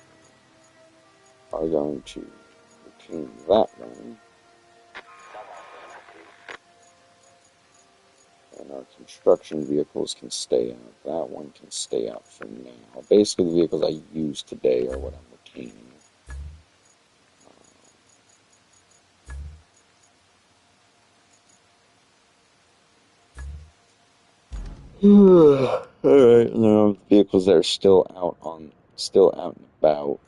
Are going to routine that one, and our construction vehicles can stay out. That one can stay out for now. Basically, the vehicles I use today are what I'm retaining. All right, now vehicles that are still out and about.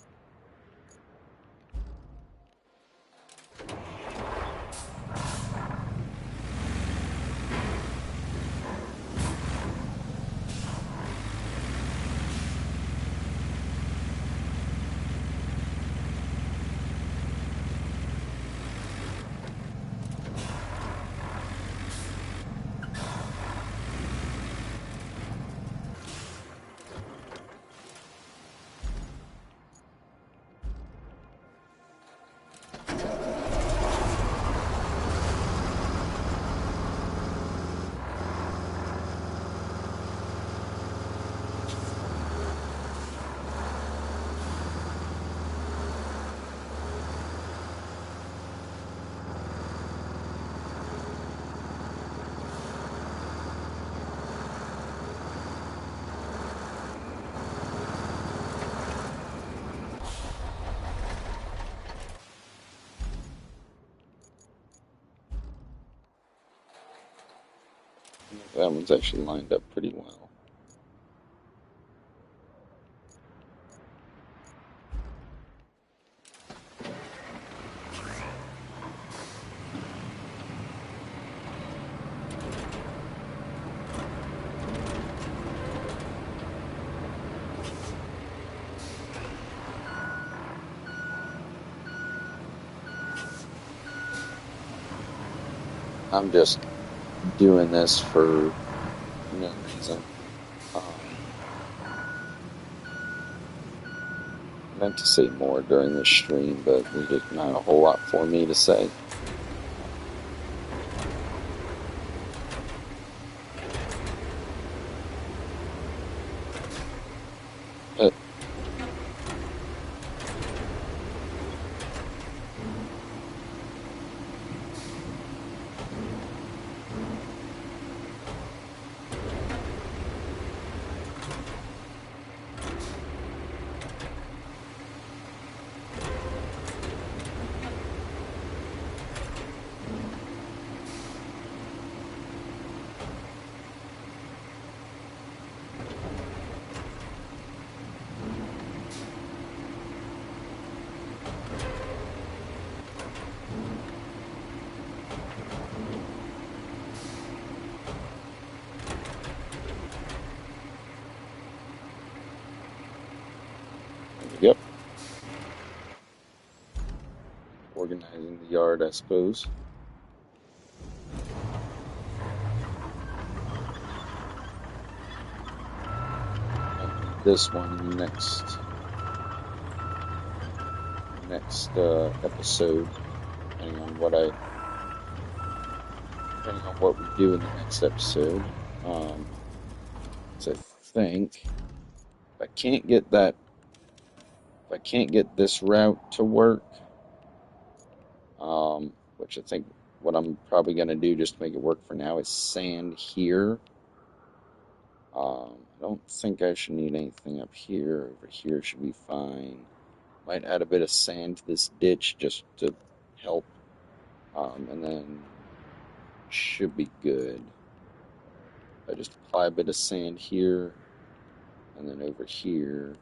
That one's actually lined up pretty well. I'm just doing this for no reason. Meant to say more during this stream, but there's just not a whole lot for me to say. But yep, organizing the yard, I suppose. Might need this one in the next episode, depending on what we do in the next episode. So I think if I can't get this route to work, which I think what I'm probably gonna do just to make it work for now is sand here. I don't think I should need anything up here. Over here should be fine. Might add a bit of sand to this ditch just to help, and then should be good. I just apply a bit of sand here, and then over here.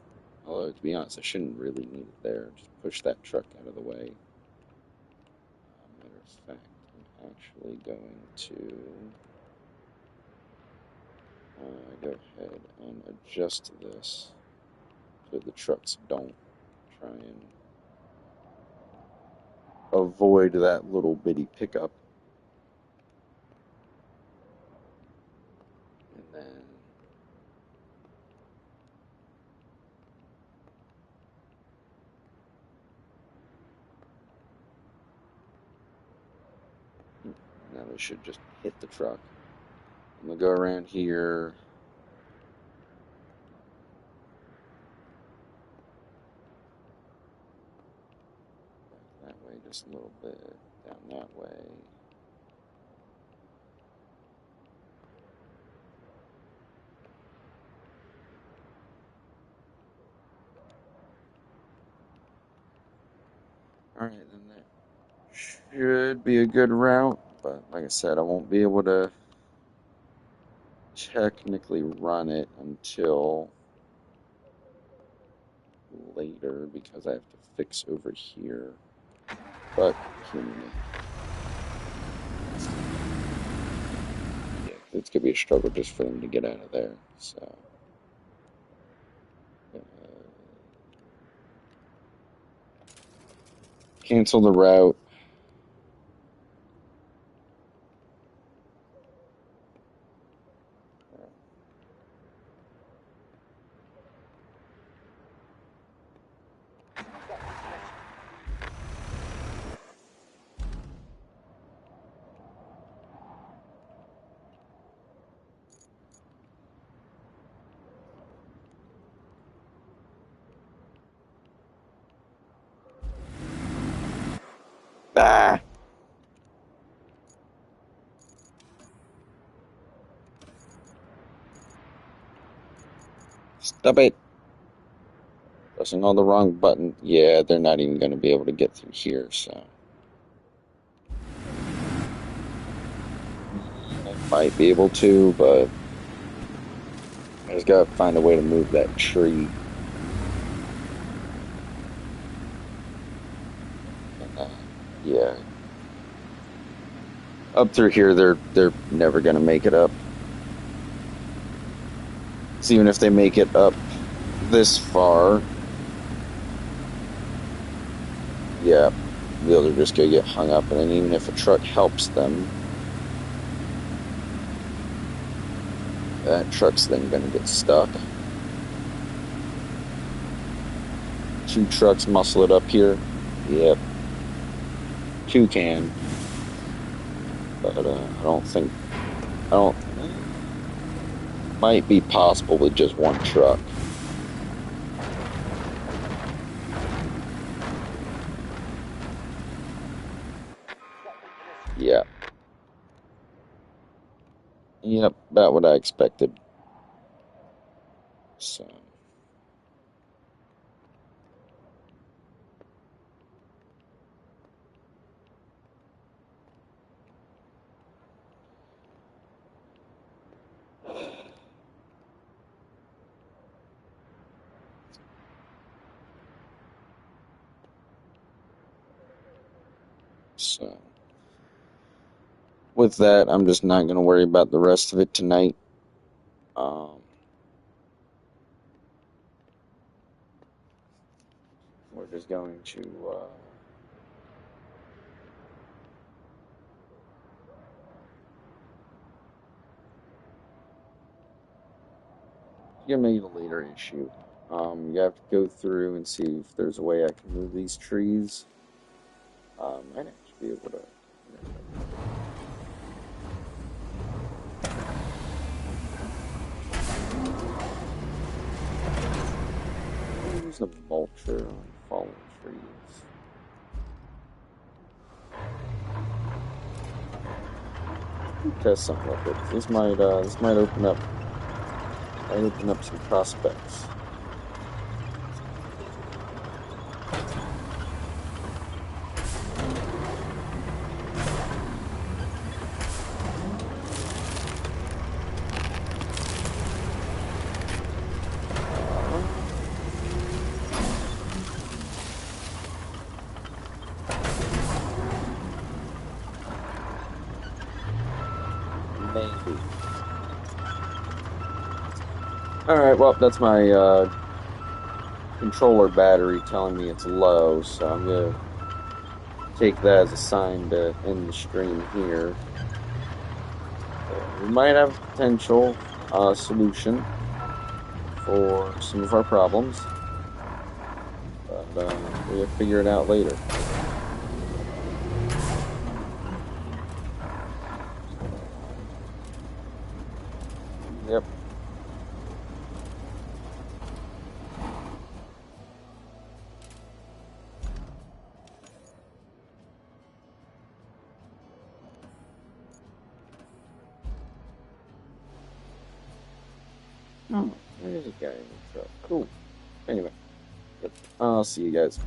Although to be honest, I shouldn't really need it there. Just push that truck out of the way. Matter of fact, I'm actually going to go ahead and adjust this so the trucks don't try and avoid that little bitty pickup. And then now they should just hit the truck. I'm gonna go around here. Back that way just a little bit. Down that way. Alright, then that should be a good route, but like I said, I won't be able to technically run it until later because I have to fix over here. But humor me. Yeah, it's gonna be a struggle just for them to get out of there. So cancel the route. Ah! Stop it! Pressing all the wrong button. Yeah, they're not even going to be able to get through here, so. I might be able to, but I just gotta find a way to move that tree. And, yeah. Up through here, they're never gonna make it up. So even if they make it up this far, yeah, they're just gonna get hung up. And then even if a truck helps them, that truck's then gonna get stuck. 2 trucks muscle it up here. Yep. 2 can. But I don't, might be possible with just 1 truck. Yeah. Yep, about what I expected. So. So. With that, I'm just not going to worry about the rest of it tonight. We're just going to give me the later issue. You have to go through and see if there's a way I can move these trees. Might actually be able to. Use a mulcher on fallen trees. Test something like this. This might open up some prospects. Maybe. Alright, well, that's my controller battery telling me it's low, so I'm gonna take that as a sign to end the stream here. We might have a potential solution for some of our problems, but we'll figure it out later. Yep. Oh, there's a guy in the truck. Cool. Anyway, I'll see you guys.